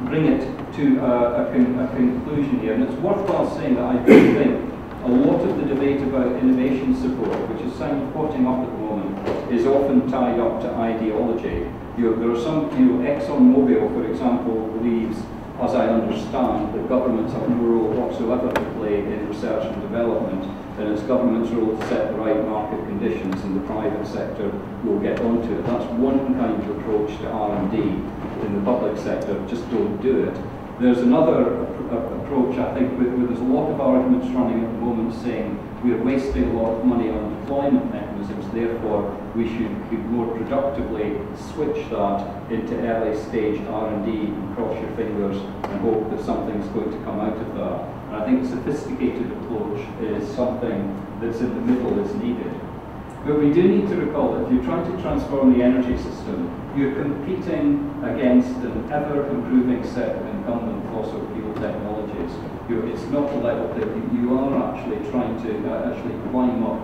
bring it to a conclusion here, and it's worthwhile saying that I do think a lot of the debate about innovation support, which is potting up at the moment, is often tied up to ideology. There are some, ExxonMobil, for example, believes, as I understand, that governments have no role whatsoever to play in research and development, and it's government's role to set the right market conditions, and the private sector will get onto it. That's one kind of approach to R&D in the public sector. Just don't do it. There's another approach, I think, where there's a lot of arguments running at the moment saying we're wasting a lot of money on deployment mechanisms, therefore we should more productively switch that into early stage R&D and cross your fingers and hope that something's going to come out of that. And I think a sophisticated approach is something that's in the middle that's needed. But we do need to recall that if you're trying to transform the energy system, you're competing against an ever-improving set of incumbent fossil fuel technologies. It's not the level that you are actually trying to actually climb up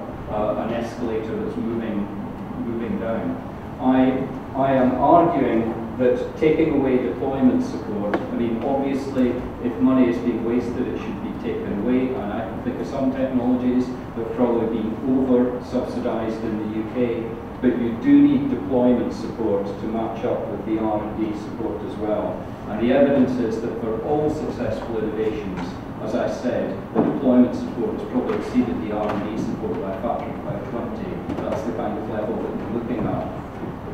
an escalator that's moving down. I am arguing that taking away deployment support, I mean, obviously, if money is being wasted, it should be taken away, and I can think of some technologies that have probably been over-subsidised in the UK, but you do need deployment support to match up with the R&D support as well. And the evidence is that for all successful innovations, as I said, the deployment support has probably exceeded the R&D support by a factor of about 20. That's the kind of level that we're looking at.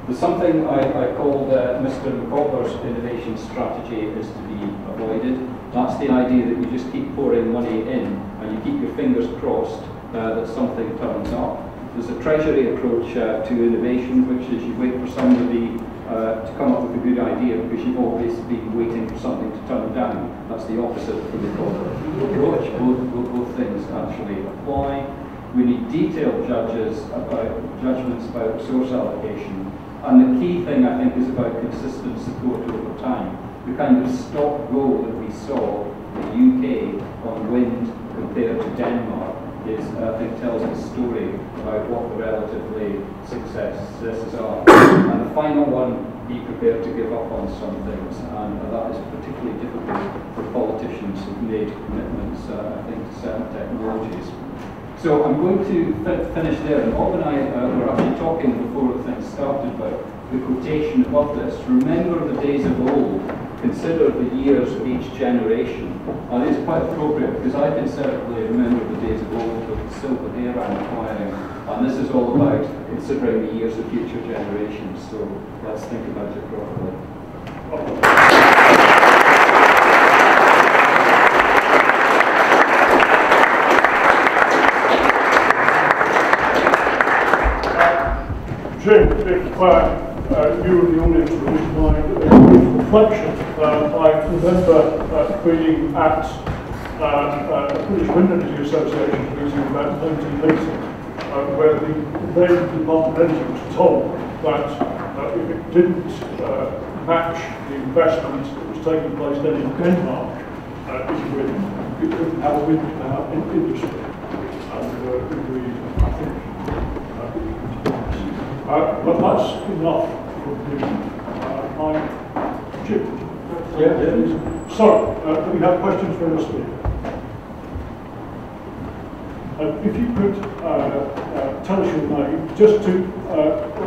There's something I called Mr. McCopper's innovation strategy is to be avoided. That's the idea that you just keep pouring money in and you keep your fingers crossed that something turns up. There's a treasury approach to innovation, which is you wait for somebody to come up with a good idea because you've always been waiting for something to turn down. That's the opposite of the McCopper approach. Both things actually apply. We need detailed judgments about resource allocation. And the key thing, I think, is about consistent support over time. The kind of stop-go that we saw in the UK on wind compared to Denmark is, I think, tells a story about what the relatively successes are. And the final one, be prepared to give up on some things, and that is particularly difficult made commitments, I think, to certain technologies. So I'm going to finish there. And Bob and I were actually talking before the thing started about the quotation above this. Remember the days of old, consider the years of each generation. And it's quite appropriate because I can certainly remember the days of old with the silver hair I'm acquiring. And this is all about considering the years of future generations. So let's think about it properly. Jim, if you and the audience wouldn't mind a brief reflection, I remember being at a British Wind Energy Association meeting about 1980, where the then Department of Energy was told that if it didn't match the investment that was taking place then in Denmark in wind, it wouldn't have a wind power industry. And we, I think, but that's enough for me. Jim. Yeah. Sorry, do we have questions for the speaker? If you could tell us your name, just to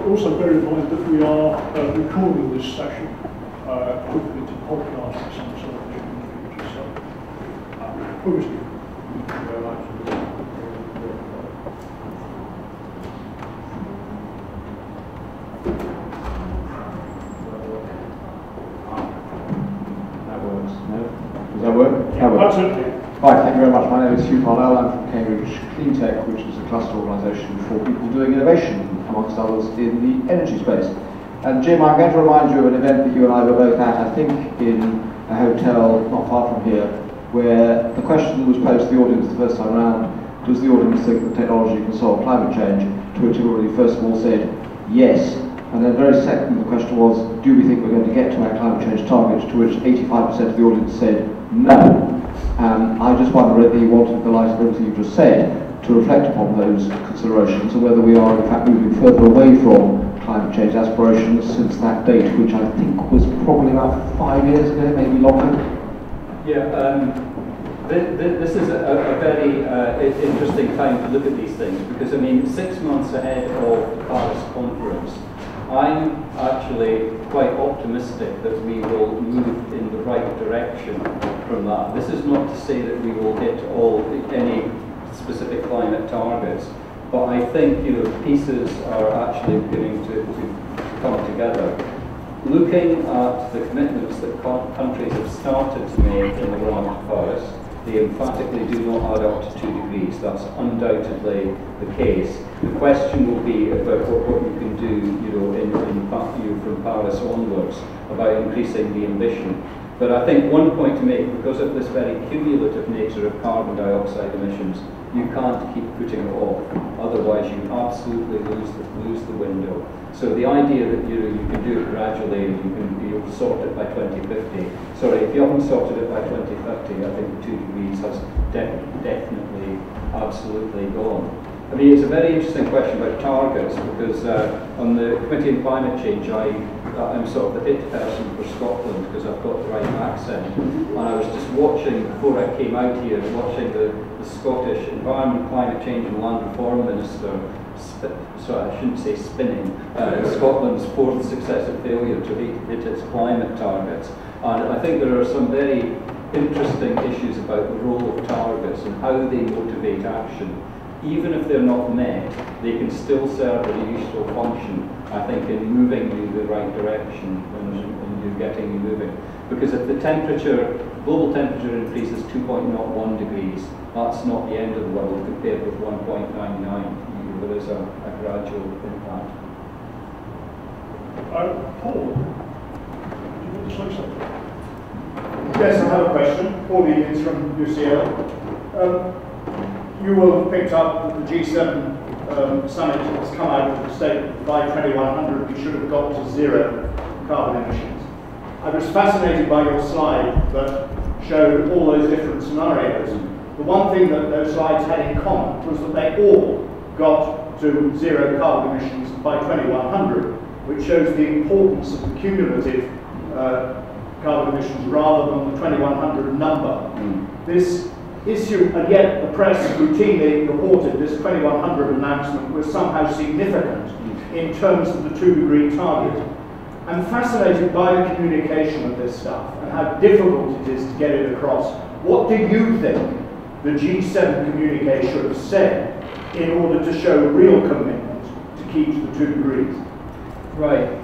also bear in mind that we are recording this session, hopefully to podcast at some sort of in the future. So, obviously, thank you very much. Does that work? Absolutely. Hi, thank you very much. My name is Hugh Parnell. I'm from Cambridge Cleantech, which is a cluster organisation for people doing innovation, amongst others, in the energy space. And Jim, I'm going to remind you of an event that you and I were both at, I think in a hotel not far from here, where the question was posed to the audience the first time around, does the audience think that technology can solve climate change? To which everybody first of all said, yes. And then very second, the question was, do we think we're going to get to our climate change targets? To which 85% of the audience said, no. I just wonder whether you wanted, in the light of everything you just said, to reflect upon those considerations and whether we are in fact moving further away from climate change aspirations since that date, which I think was probably about 5 years ago, maybe longer. Yeah, this is a very interesting time to look at these things because, I mean, 6 months ahead of the Paris conference, I'm actually quite optimistic that we will move in the right direction from that. This is not to say that we will hit any specific climate targets, but I think pieces are actually beginning to come together. Looking at the commitments that countries have started to make in the run to Paris, they emphatically do not add up to 2 degrees. That's undoubtedly the case. The question will be about what you can do, from Paris onwards, about increasing the ambition. But I think one point to make, because of this very cumulative nature of carbon dioxide emissions, you can't keep putting it off. Otherwise, you absolutely lose the window. So the idea that you can do it gradually and you'll sort it by 2050. Sorry, if you haven't sorted it by 2030, I think the 2 degrees has definitely, absolutely gone. I mean, it's a very interesting question about targets because on the Committee on Climate Change, I'm sort of the it person for Scotland because I've got the right accent. And I was just watching, before I came out here, watching the Scottish Environment, Climate Change and Land Reform Minister, sorry, I shouldn't say spinning, Scotland's 4th successive failure to hit its climate targets. And I think there are some very interesting issues about the role of targets and how they motivate action. Even if they're not met, they can still serve a useful function, I think, in moving you the right direction and you getting you moving. Because if the global temperature increases 2.01 degrees, that's not the end of the world compared with 1.99. There is a gradual impact. Paul, do you want to say something? Yes, I have a question. Paul Egan's from UCL. You will have picked up that the G7 summit has come out with a statement that by 2100 we should have got to 0 carbon emissions. I was fascinated by your slide that showed all those different scenarios. The one thing that those slides had in common was that they all got to 0 carbon emissions by 2100, which shows the importance of the cumulative carbon emissions rather than the 2100 number. This issue, and yet the press routinely reported this 2100 announcement was somehow significant in terms of the 2-degree target. I'm fascinated by the communication of this stuff and how difficult it is to get it across. What do you think the G7 communique should have said in order to show real commitment to keep to the 2 degrees? Right.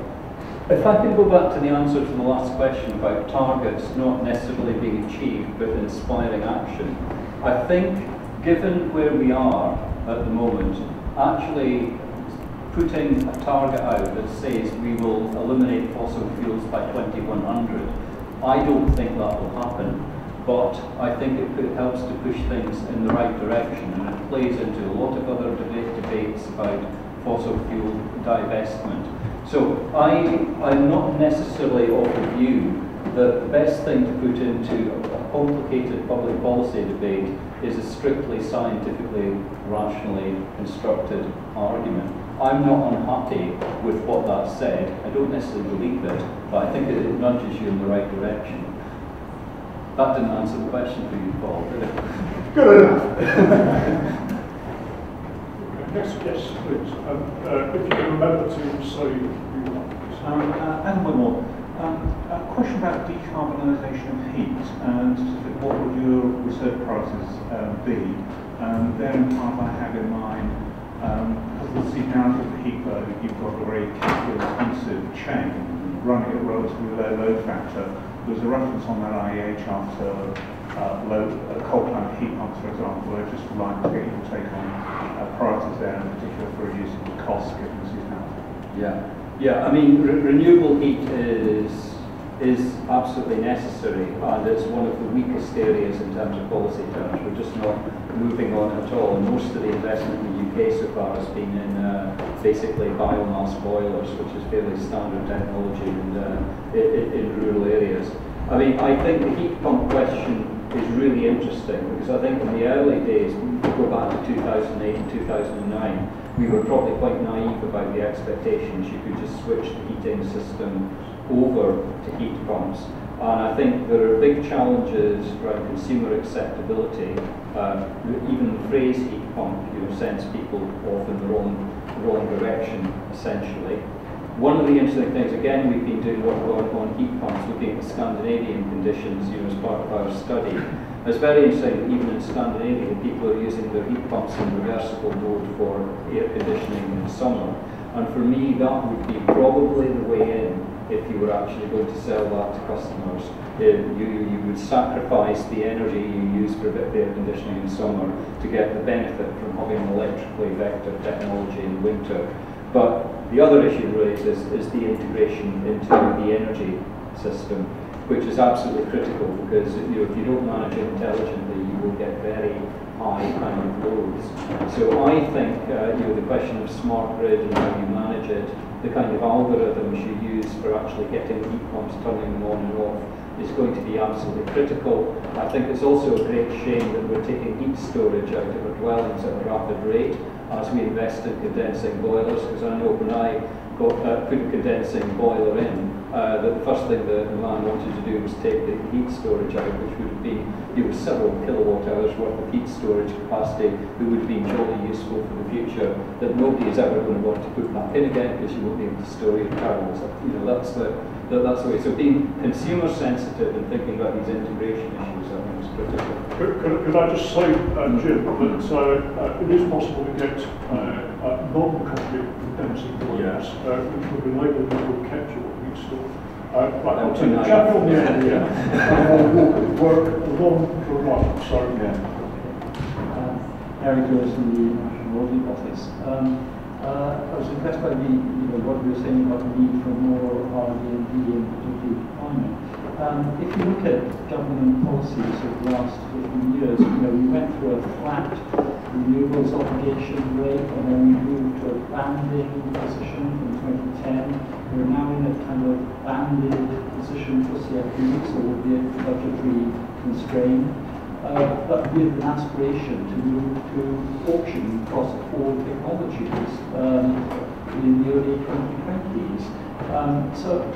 If I can go back to the answer to the last question about targets not necessarily being achieved but inspiring action, I think given where we are at the moment, actually putting a target out that says we will eliminate fossil fuels by 2100, I don't think that will happen. But I think it helps to push things in the right direction, and it plays into a lot of other debates about fossil fuel divestment. So I'm not necessarily of the view that the best thing to put into a complicated public policy debate is a strictly scientifically, rationally constructed argument. I'm not unhappy with what that said. I don't necessarily believe it, but I think it nudges you in the right direction. That didn't answer the question for you, Paul, did it? Good enough. Yes, please. If you can remember to say who you want, please. Adam Whitmore, a question about decarbonisation of heat, and specifically what would your research priorities be? There in part I have in mind, because of the seasonality of the heat load, you've got a very capital-intensive chain running at relatively low load factor. There's a reference on that IEA chart to coal plant heat pumps, for example. I'd just like to get your take on priorities there, in particular for reducing the cost given the seasonality. Yeah. I mean, renewable heat is absolutely necessary, and it's one of the weakest areas in terms of policy terms. We're just not moving on at all. And most of the investment in the UK so far has been in basically biomass boilers, which is fairly standard technology in rural areas. I mean, I think the heat pump question is really interesting, because I think in the early days, if we go back to 2008 and 2009, we were probably quite naive about the expectations. You could just switch the heating system over to heat pumps. And I think there are big challenges around consumer acceptability. Even the phrase heat pump, sends people off in the wrong direction, essentially. One of the interesting things, again, we've been doing work on heat pumps, looking at the Scandinavian conditions, as part of our study. It's very interesting that even in Scandinavia, people are using their heat pumps in reversible mode for air conditioning in summer. And for me, that would be probably the way in if you were actually going to sell that to customers. You would sacrifice the energy you use for a bit of air conditioning in summer to get the benefit from having electrically vector technology in winter. But the other issue raises is the integration into the energy system, which is absolutely critical, because if you don't manage it intelligently, you will get very high kind of loads. So I think the question of smart grid and how you manage it, the kind of algorithms you use for actually getting heat pumps, turning them on and off, is going to be absolutely critical. I think it's also a great shame that we're taking heat storage out of our dwellings at a rapid rate as we invest in condensing boilers, because I know when I put a condensing boiler in, that the first thing the man wanted to do was take the heat storage out, which would have been several kilowatt hours worth of heat storage capacity that would have been jolly useful for the future, that nobody is ever going to want to put back in again, because you won't be able to store your carols. That's the way. So being consumer sensitive and thinking about these integration issues, I think, is critical. Could I just say, Jim, that it is possible to get non-conflict condensing boilers, which would enable you to capture what you store. I'll take the chap on the end here, and I'll work along for a while. So, Eric Lewis from the National Audit Office. I was impressed by what you were saying about the need for more R&D, and particularly climate. If you look at government policies of the last 15 years, we went through a flat renewables obligation rate, and then we moved to a banding position from 2010. We're now in a kind of banded position for CFD, so we'll be budgetary constrained. But with an aspiration to move to auction across all technologies in the early 2020s. So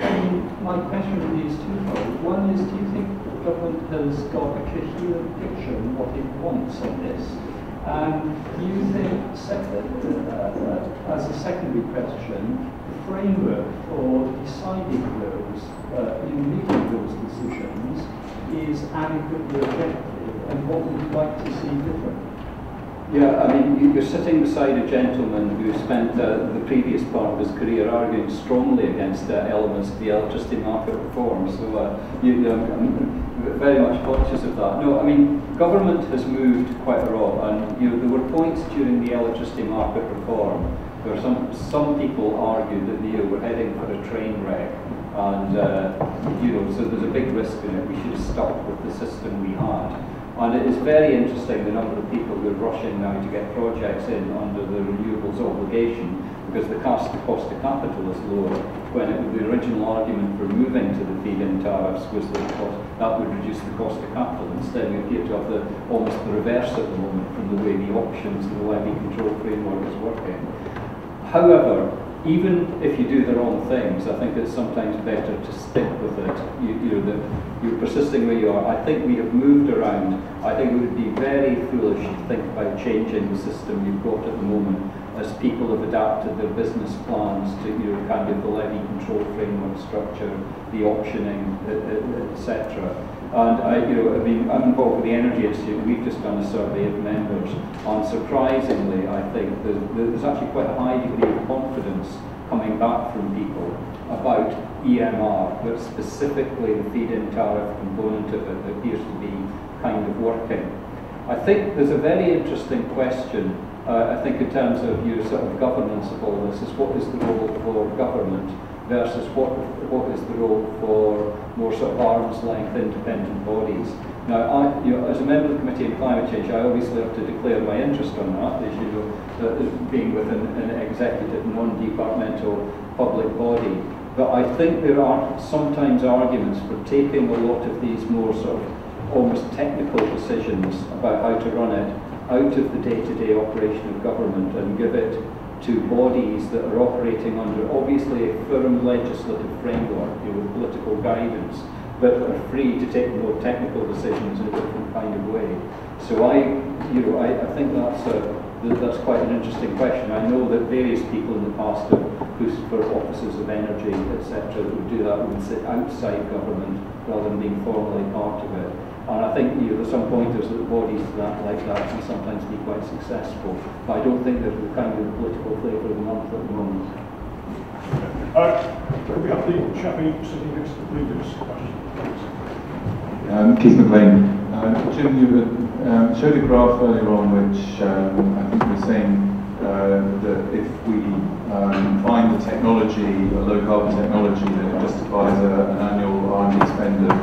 my question really is twofold. One is, do you think the government has got a coherent picture of what it wants on this? And do you think, as a secondary question, the framework for deciding those, making those decisions is adequately objective, and what would you like to see different? Yeah, I mean, you're sitting beside a gentleman who spent the previous part of his career arguing strongly against elements of the electricity market reform, so I'm very much conscious of that. No, I mean, government has moved quite a lot, and there were points during the electricity market reform where some people argued that we're heading for a train wreck, and so there's a big risk in it. We should have stuck with the system we had. And it is very interesting the number of people who are rushing now to get projects in under the renewables obligation, because the cost of capital is lower, when the original argument for moving to the feed-in tariffs was that that would reduce the cost of capital. Instead, we appear to have almost the reverse at the moment from the way the options and the levy control framework is working. However, even if you do the wrong things, I think it's sometimes better to stick with it. You're persisting where you are. I think we have moved around. I think it would be very foolish to think about changing the system you've got at the moment, as people have adapted their business plans to kind of the levy control framework structure, the optioning, etc. And I'm involved with the Energy Institute. We've just done a survey of members, and surprisingly, I think there's actually quite a high degree of confidence coming back from people about EMR, but specifically the feed-in tariff component of it appears to be kind of working. I think there's a very interesting question. I think in terms of your sort of governance of all this, is what is the role for government versus what is the role for more sort of arm's length independent bodies. Now, as a member of the Committee on Climate Change, I obviously have to declare my interest on that, as you know, being with an executive non-departmental public body. But I think there are sometimes arguments for taking a lot of these more sort of almost technical decisions about how to run it out of the day-to-day operation of government and give it to bodies that are operating under obviously a firm legislative framework with political guidance, but are free to take more technical decisions in a different kind of way. So I think that's quite an interesting question. I know that various people in the past have pushed for offices of energy, etc., that would do that, would sit outside government rather than being formally part of it. And I think there's some pointers that bodies like that can sometimes be quite successful. But I don't think there's the kind of political flavour of the month at the moment. We have the chappie sitting next to the previous question. Keith McLean. Jim, you showed a graph earlier on which I think was saying that if we find the technology, a low carbon technology, then it justifies an annual R&D spend of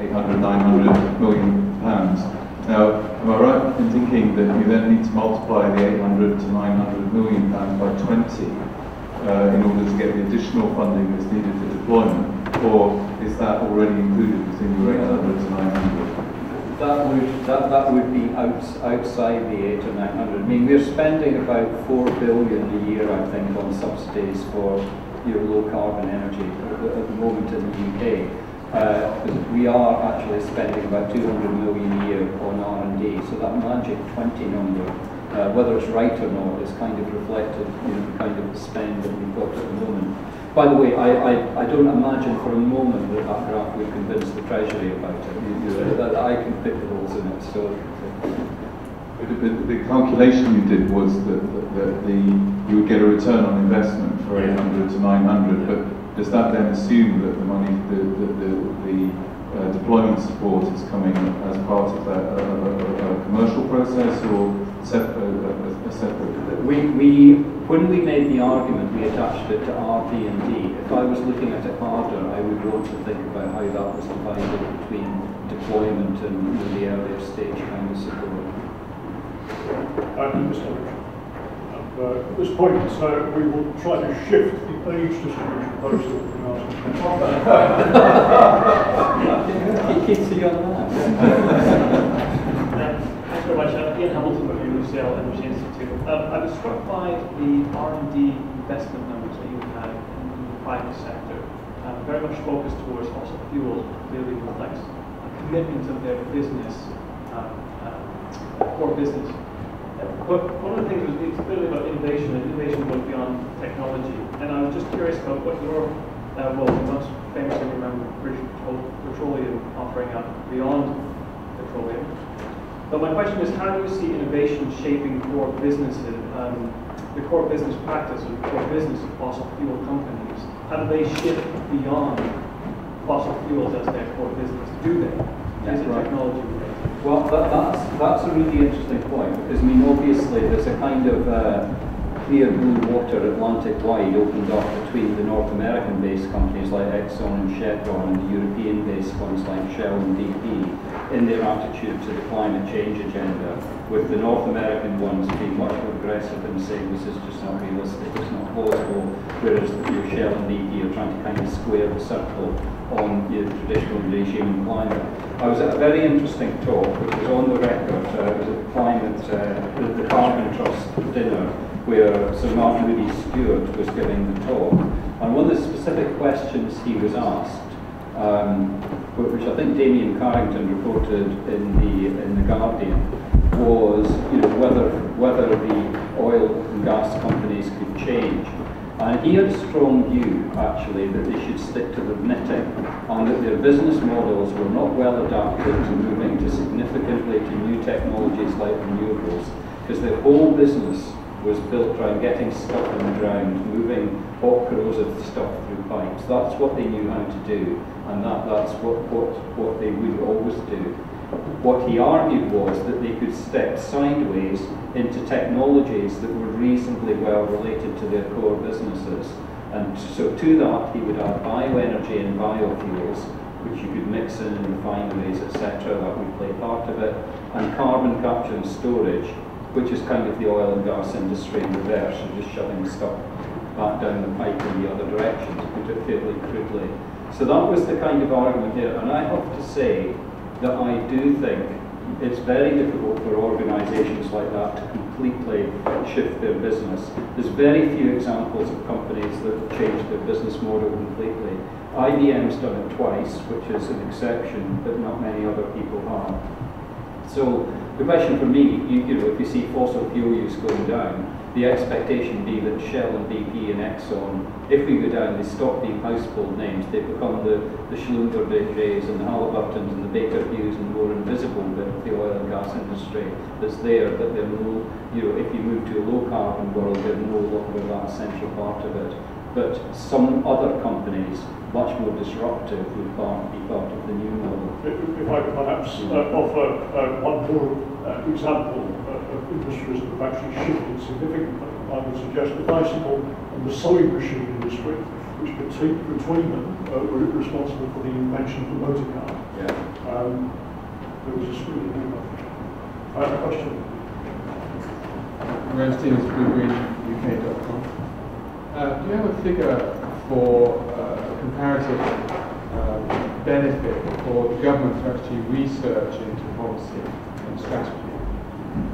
800, 900 million pounds. Now, am I right in thinking that you then need to multiply the 800 to 900 million pounds by 20 in order to get the additional funding that's needed for deployment, or is that already included within your 800 to 900? That would be outside the 800 or 900. I mean, we're spending about 4 billion a year, I think, on subsidies for low carbon energy at the moment in the UK. We are actually spending about 200 million a year on R&D, so that magic 20 number, whether it's right or not, is kind of reflected in the kind of spend that we've got at the moment. By the way, I don't imagine for a moment that that graph would convince the Treasury about it. That I can pick the holes in it. So the calculation you did was that you would get a return on investment for 800 to 900, but does that then assume that the money, the deployment support is coming as part of a commercial process or a separate? When we made the argument, we attached it to RD&D. If I was looking at it harder, I would want to think about how that was divided between deployment and the earlier stage kind of support. At this point, we will try to shift the age distribution post that we've been asking. Keeps the young man. Thanks very much. Ian Hamilton from the UCL-Energy Institute. I was struck by the R&D investment numbers that you had in the private sector. very much focused towards fossil fuels, clearly reflects a commitment of their business, core business. But one of the things was it's clearly about innovation, and innovation goes beyond technology. And I was just curious about what your well, we most famously remember British Petroleum offering up beyond petroleum. But my question is, how do you see innovation shaping core businesses, the core business practice or the core business of fossil fuel companies? How do they shift beyond fossil fuels as their core business? Do they? Is it technology related? Well, that's a really interesting point, because I mean, obviously there's a kind of clear blue water Atlantic-wide opened up between the North American-based companies like Exxon and Chevron and the European-based ones like Shell and BP in their attitude to the climate change agenda, with the North American ones being much more aggressive and saying this is just not realistic, it's not plausible, whereas your Shell and BP are trying to kind of square the circle on the traditional regime and climate. I was at a very interesting talk, which was on the record, it was at the Carbon Trust dinner, where Sir Martin Moody Stewart was giving the talk. And one of the specific questions he was asked, which I think Damien Carrington reported in the Guardian, was whether the oil and gas companies could change. And he had a strong view, actually, that they should stick to their knitting, and that their business models were not well adapted to moving significantly to new technologies like renewables, because their whole business was built around getting stuff in the ground, moving hot corrosive stuff through pipes. That's what they knew how to do, and that's what they would always do. What he argued was that they could step sideways into technologies that were reasonably well related to their core businesses. And so to that, he would add bioenergy and biofuels, which you could mix in refineries, etc., that would play part of it, and carbon capture and storage, which is kind of the oil and gas industry in reverse, and just shoving stuff back down the pipe in the other direction, to put it fairly crudely. So that was the kind of argument here, and I have to say that I do think it's very difficult for organisations like that to completely shift their business. There's very few examples of companies that have changed their business model completely. IBM's done it twice, which is an exception, but not many other people have. So the question for me, if you see fossil fuel use going down, the expectation would be that Shell and BP and Exxon, if we go down, they stop being household names. They become the Schlumbergers and the Halliburtons and the Baker Hughes and the more invisible bit of the oil and gas industry that's there, but they're no, if you move to a low carbon world, they're no longer that essential part of it. But some other companies, much more disruptive, would be part of the new model. If I could perhaps offer one more example of industries that have actually shifted significantly, I would suggest the bicycle and the sewing machine industry, which between them were responsible for the invention of the motor car. Yeah. There was a screen. I have a question. Graham Stevens, BlueGreenUK.com. Do you have a figure for comparative benefit for the government to actually research into policy and strategy,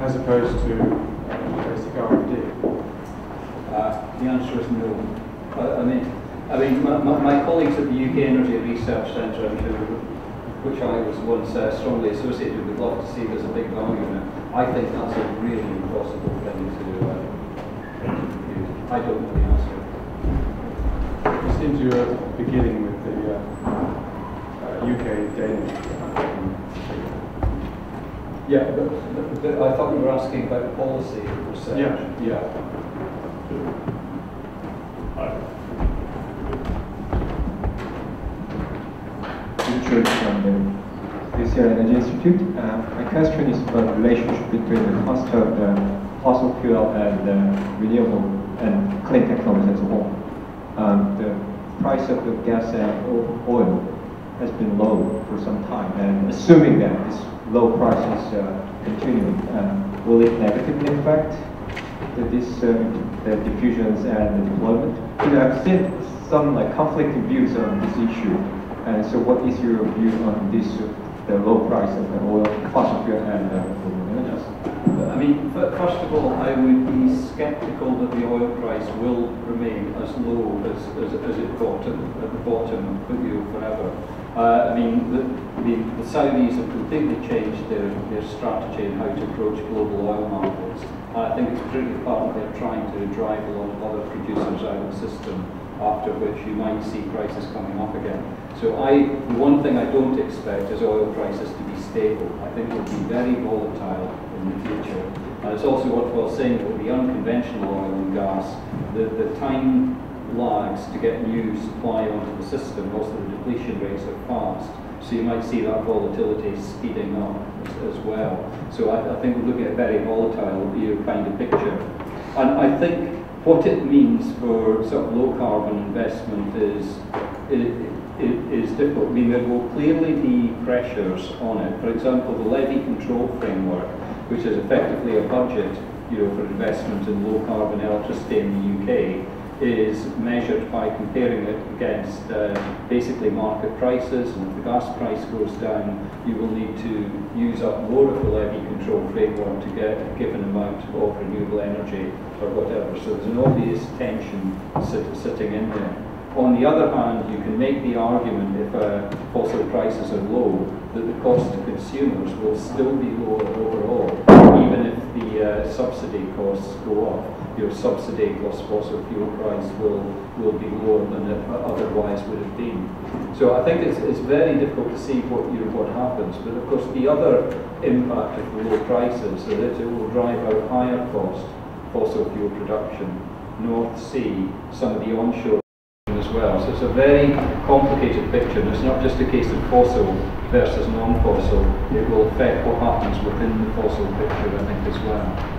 as opposed to basic R&D? The answer is no. I mean, my colleagues at the UKERC Research Centre, which I was once strongly associated with, love to see there's a big value in it. I think that's a really impossible thing to do. I don't know the answer. You seem to be beginning with the UK Danish. Yeah, but I thought you were asking about policy research. Yeah. Richard from the UCL-Energy Institute. My question is about the relationship between the cost of fossil fuel and renewable and clean technologies as a whole. The price of the gas and oil has been low for some time, and assuming that this low price is continuing, will it negatively affect the diffusions and the deployment? I've seen some conflicting views on this issue, and so what is your view on this the low price of the oil, fossil fuel, and renewable energies? I mean, first of all, I would be sceptical that the oil price will remain as low as it got at the bottom forever. I mean, the Saudis have completely changed their strategy and how to approach global oil markets. I think it's pretty apparent they're trying to drive a lot of other producers out of the system, after which you might see prices coming up again. So the one thing I don't expect is oil prices to be stable. I think they'll be very volatile in the future. And it's also worthwhile saying that the unconventional oil and gas, the time lags to get new supply onto the system, also the depletion rates are fast. So you might see that volatility speeding up as well. So I think we're looking at a very volatile kind of picture. And I think what it means for sort of low carbon investment is difficult. I mean, there will clearly be pressures on it. For example, the levy control framework, which is effectively a budget, for investment in low carbon electricity in the UK, is measured by comparing it against basically market prices, and if the gas price goes down, you will need to use up more of the levy control framework to get a given amount of renewable energy or whatever. So there's an obvious tension sitting in there. On the other hand, you can make the argument if fossil prices are low, that the cost to consumers will still be lower overall, even if the subsidy costs go up. Your subsidy plus fossil fuel price will be lower than it otherwise would have been. So I think it's very difficult to see what happens. But of course, the other impact of the low prices is that it will drive out higher cost fossil fuel production, North Sea, some of the onshore as well. So it's a very complicated picture, and it's not just a case of fossil versus non-fossil. It will affect what happens within the fossil picture, I think, as well.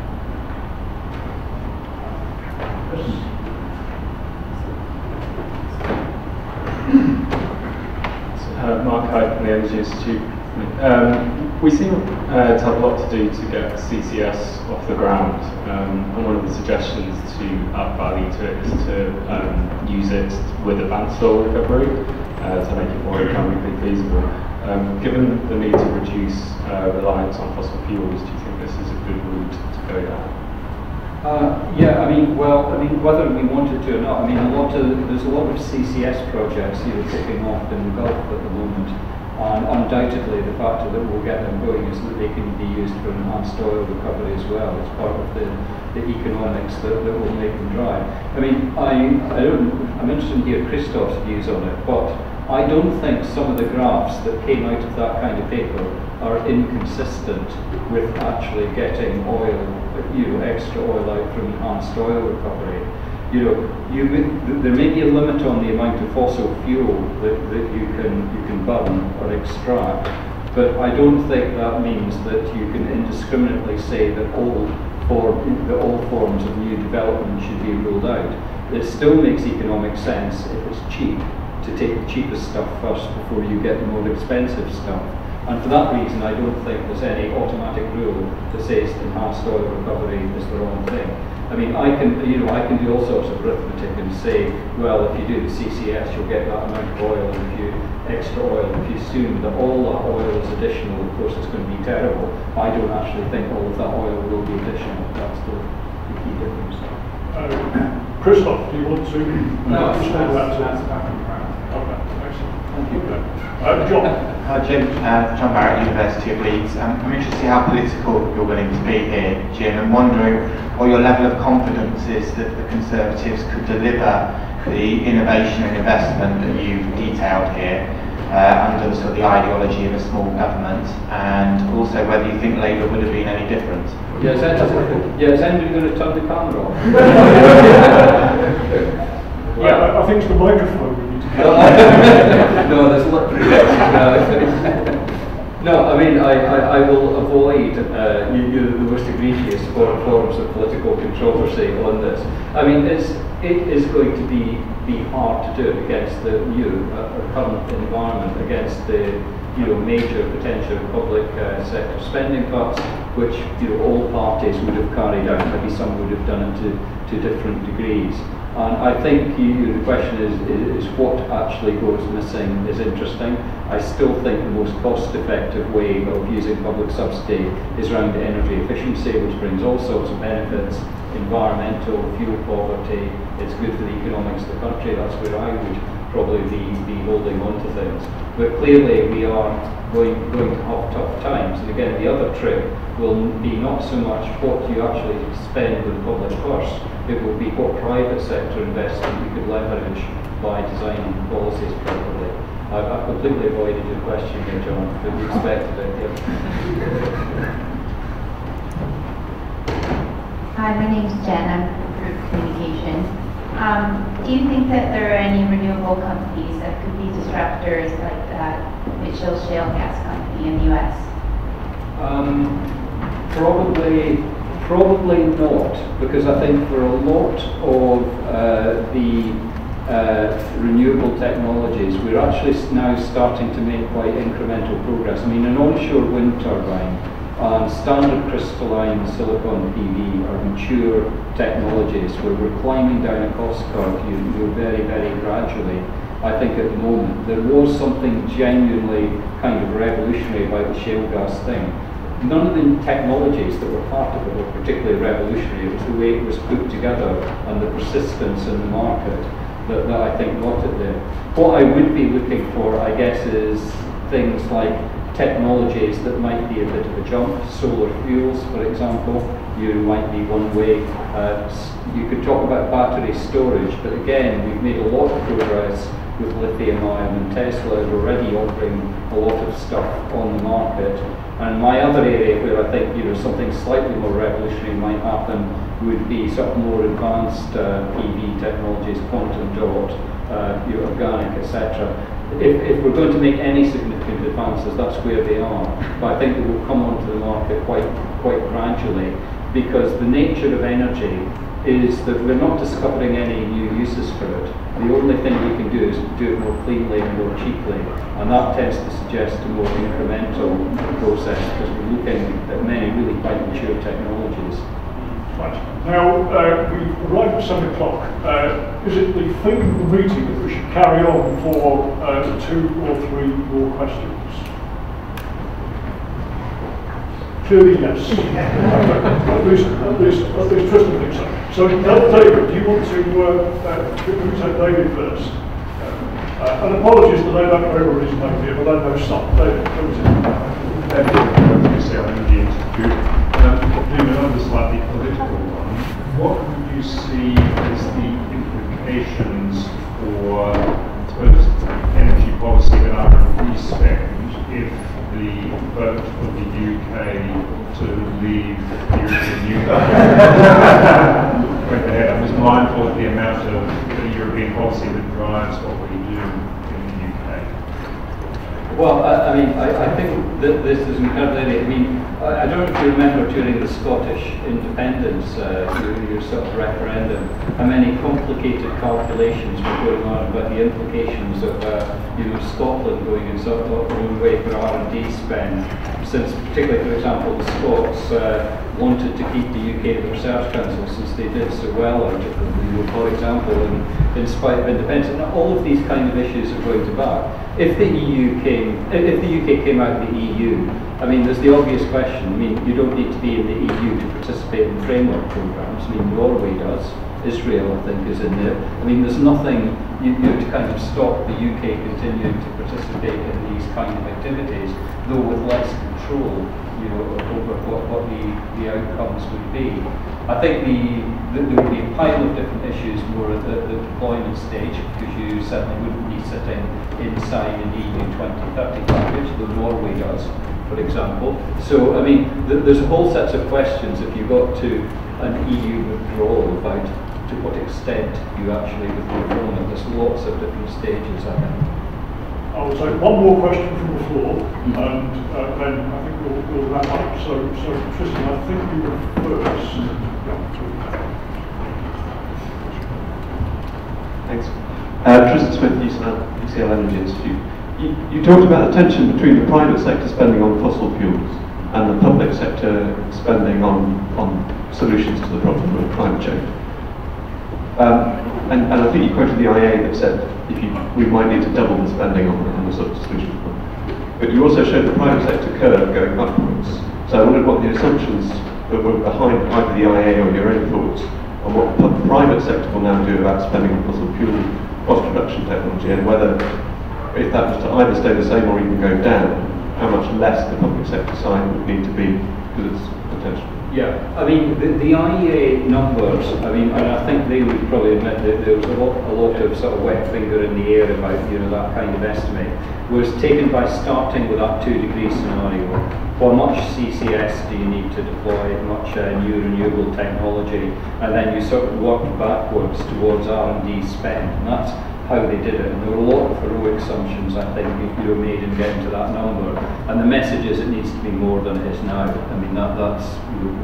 Mark Hyde from the Energy Institute. We seem to have a lot to do to get CCS off the ground, and one of the suggestions to add value to it is to use it with advanced oil recovery to make it more economically feasible. Given the need to reduce reliance on fossil fuels, do you think this is a good route to go down? Yeah, I mean, whether we wanted to or not, I mean, there's a lot of CCS projects kicking off in the Gulf at the moment, and undoubtedly the factor that will get them going is that they can be used for enhanced oil recovery as well. It's part of the economics that will make them dry. I mean, I'm interested to hear Christoph's views on it, but I don't think some of the graphs that came out of that kind of paper are inconsistent with actually getting oil, extra oil out from enhanced oil recovery. There may be a limit on the amount of fossil fuel that you can burn or extract, but I don't think that means that you can indiscriminately say that all forms of new development should be ruled out. It still makes economic sense if it's cheap to take the cheapest stuff first before you get the more expensive stuff. And for that reason, I don't think there's any automatic rule that says enhanced oil recovery is the wrong thing. I mean, I can do all sorts of arithmetic and say, well, if you do the CCS, you'll get that amount of oil, and if you extra oil, if you assume that all that oil is additional, of course it's going to be terrible. I don't actually think all of that oil will be additional. That's the key difference. Christoph, do you want to respond to that? Okay, excellent. Thank you. John. Hi Jim, John Barrett, University of Leeds. I'm interested to see how political you're willing to be here, Jim, and wondering what your level of confidence is that the Conservatives could deliver the innovation and investment that you've detailed here under sort of the ideology of a small government, and also whether you think Labour would have been any different. Is anybody going to turn the camera off? Yeah, I think it's the microphone we need to get. No, there's a lot of No, I mean, I will avoid the most egregious forms of political controversy on this. I mean, it is going to be hard to do it against the current environment, against the major potential public sector spending cuts, which all parties would have carried out. Maybe some would have done it to different degrees. And I think the question is what actually goes missing is interesting. I still think the most cost-effective way of using public subsidy is around energy efficiency, which brings all sorts of benefits, environmental, fuel poverty, it's good for the economics of the country. That's where I would probably be holding on to things. But clearly we are going to have tough times. And again, the other trick will be not so much what you actually spend with public purse, it will be what private sector investment you could leverage by designing policies properly. I've completely avoided your question here, John, but you expected it. Yeah. Hi, my name's Jen. I'm from Group Communication. Do you think that there are any renewable companies that could be disruptors like that Mitchell Shale Gas Company in the US? Probably not, because I think for a lot of the renewable technologies, we're actually now starting to make quite incremental progress. I mean, an onshore wind turbine and standard crystalline silicon PV are mature technologies where we're climbing down a cost curve, very, very gradually. I think at the moment there was something genuinely kind of revolutionary about the shale gas thing. None of the technologies that were part of it were particularly revolutionary. It was the way it was put together and the persistence in the market that I think got it there. What I would be looking for, I guess, is things like technologies that might be a bit of a jump. Solar fuels, for example, might be one way. You could talk about battery storage, but again, we've made a lot of progress with lithium-ion, and Tesla is already offering a lot of stuff on the market. And my other area where I think something slightly more revolutionary might happen would be sort of more advanced PV technologies, quantum dot, organic, etc. If we're going to make any significant advances, that's where they are. But I think they will come onto the market quite gradually, because the nature of energy is that we're not discovering any new uses for it. The only thing we can do is do it more cleanly and more cheaply, and that tends to suggest a more incremental process, because we're looking at many really quite mature technologies. Right. Now, we've arrived at 7 o'clock. Is it the theme of the meeting that we should carry on for 2 or 3 more questions? Clearly, yes. at least Tristan thinks so. So, David, do you want to take David first? And apologies that I don't know everybody's name here, but I know some. David, over to you. Thank you, UCL-Energy Institute. Doing another slightly political one, what would you see as the implications for, I suppose, energy policy that I would respect if the vote of the UK to leave the European Union went ahead? I was mindful of the amount of European policy that drives what we do in the UK. Well, I think that this is incredibly. I don't know if you remember during the Scottish independence, your sort of referendum, how many complicated calculations were going on about the implications of Scotland going in sort of their own way for R&D spend. Since, particularly, for example, the Scots wanted to keep the UK at the Research Council since they did so well out of it, for example, in spite of independence. And all of these kind of issues are going to back. If the UK came out of the EU, there's the obvious question. You don't need to be in the EU to participate in framework programs. Norway does. Israel, I think, is in there. There's nothing to kind of stop the UK continuing to participate in these kind of activities, though with less control, over what the outcomes would be. I think there would be a pile of different issues more at the deployment stage, because you certainly wouldn't be sitting inside an EU 2030 package, though Norway does, for example. So, there's a whole set of questions if you got to an EU withdrawal about to what extent you actually withdraw from it. There's lots of different stages, I think. I will take one more question from the floor, and then I think we'll wrap up. So Tristan, I think you were first. Thanks. Tristan Smith, UCL-Energy Institute. You talked about the tension between the private sector spending on fossil fuels and the public sector spending on solutions to the problem of climate change. And I think you quoted the IA that said we might need to double the spending on the sort of solution fund. But you also showed the private sector curve going upwards. So I wondered what the assumptions that were behind either the IA or your own thoughts on what the private sector will now do about spending on fossil fuel cost reduction technology, and whether, if that was to either stay the same or even go down, how much less the public sector side would need to be because it's potential. Yeah, I mean, the IEA numbers, I mean, and I think they would probably admit that there was a lot of sort of wet finger in the air about, you know, that kind of estimate, was taken by starting with that 2-degree scenario. How much CCS do you need to deploy, much new renewable technology, and then you sort of work backwards towards R&D spend, and that's how they did it. And there were a lot of heroic assumptions, I think, you were made in getting to that number. And the message is it needs to be more than it is now. I mean, that's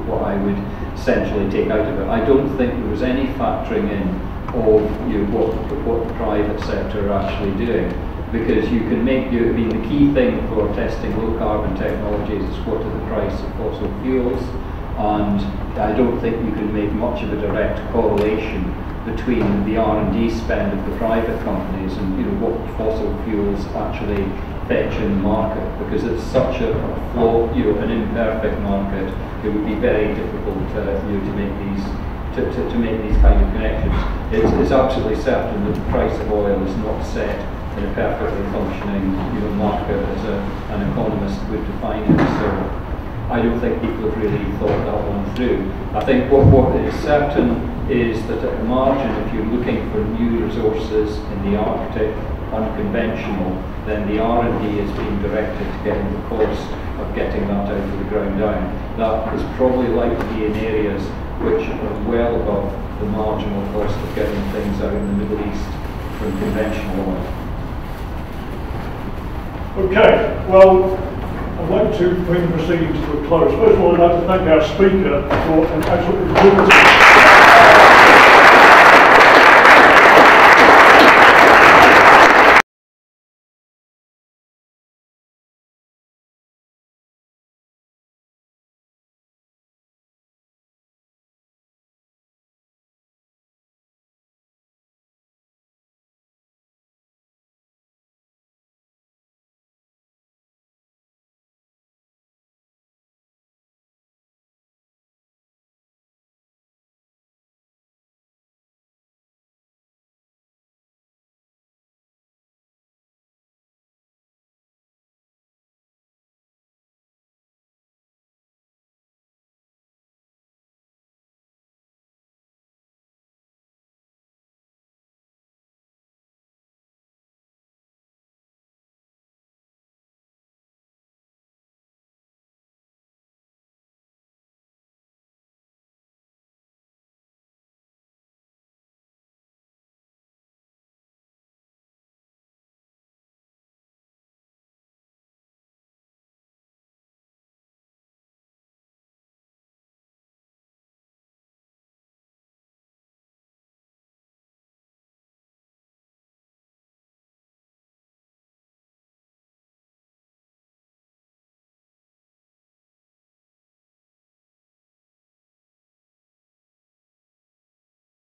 what I would essentially take out of it. I don't think there was any factoring in of, you know, what the private sector are actually doing. Because you can make, I mean, the key thing for testing low carbon technologies is what are the price of fossil fuels, and I don't think you can make much of a direct correlation between the R&D spend of the private companies and, you know, what fossil fuels actually fetch in the market, because it's such a flawed, you know, an imperfect market. It would be very difficult, you know, to make these to make these kind of connections. It's absolutely certain that the price of oil is not set in a perfectly functioning, you know, market as an economist would define it. So I don't think people have really thought that one through. I think what is certain is that at the margin, if you're looking for new resources in the Arctic, unconventional, then the R&D is being directed to getting the cost of getting that out of the ground down. That is probably likely to be in areas which are well above the marginal cost of getting things out in the Middle East from conventional oil. Okay, well, I'd like to bring the proceedings to a close. First of all, I'd like to thank our speaker for an absolutely brilliant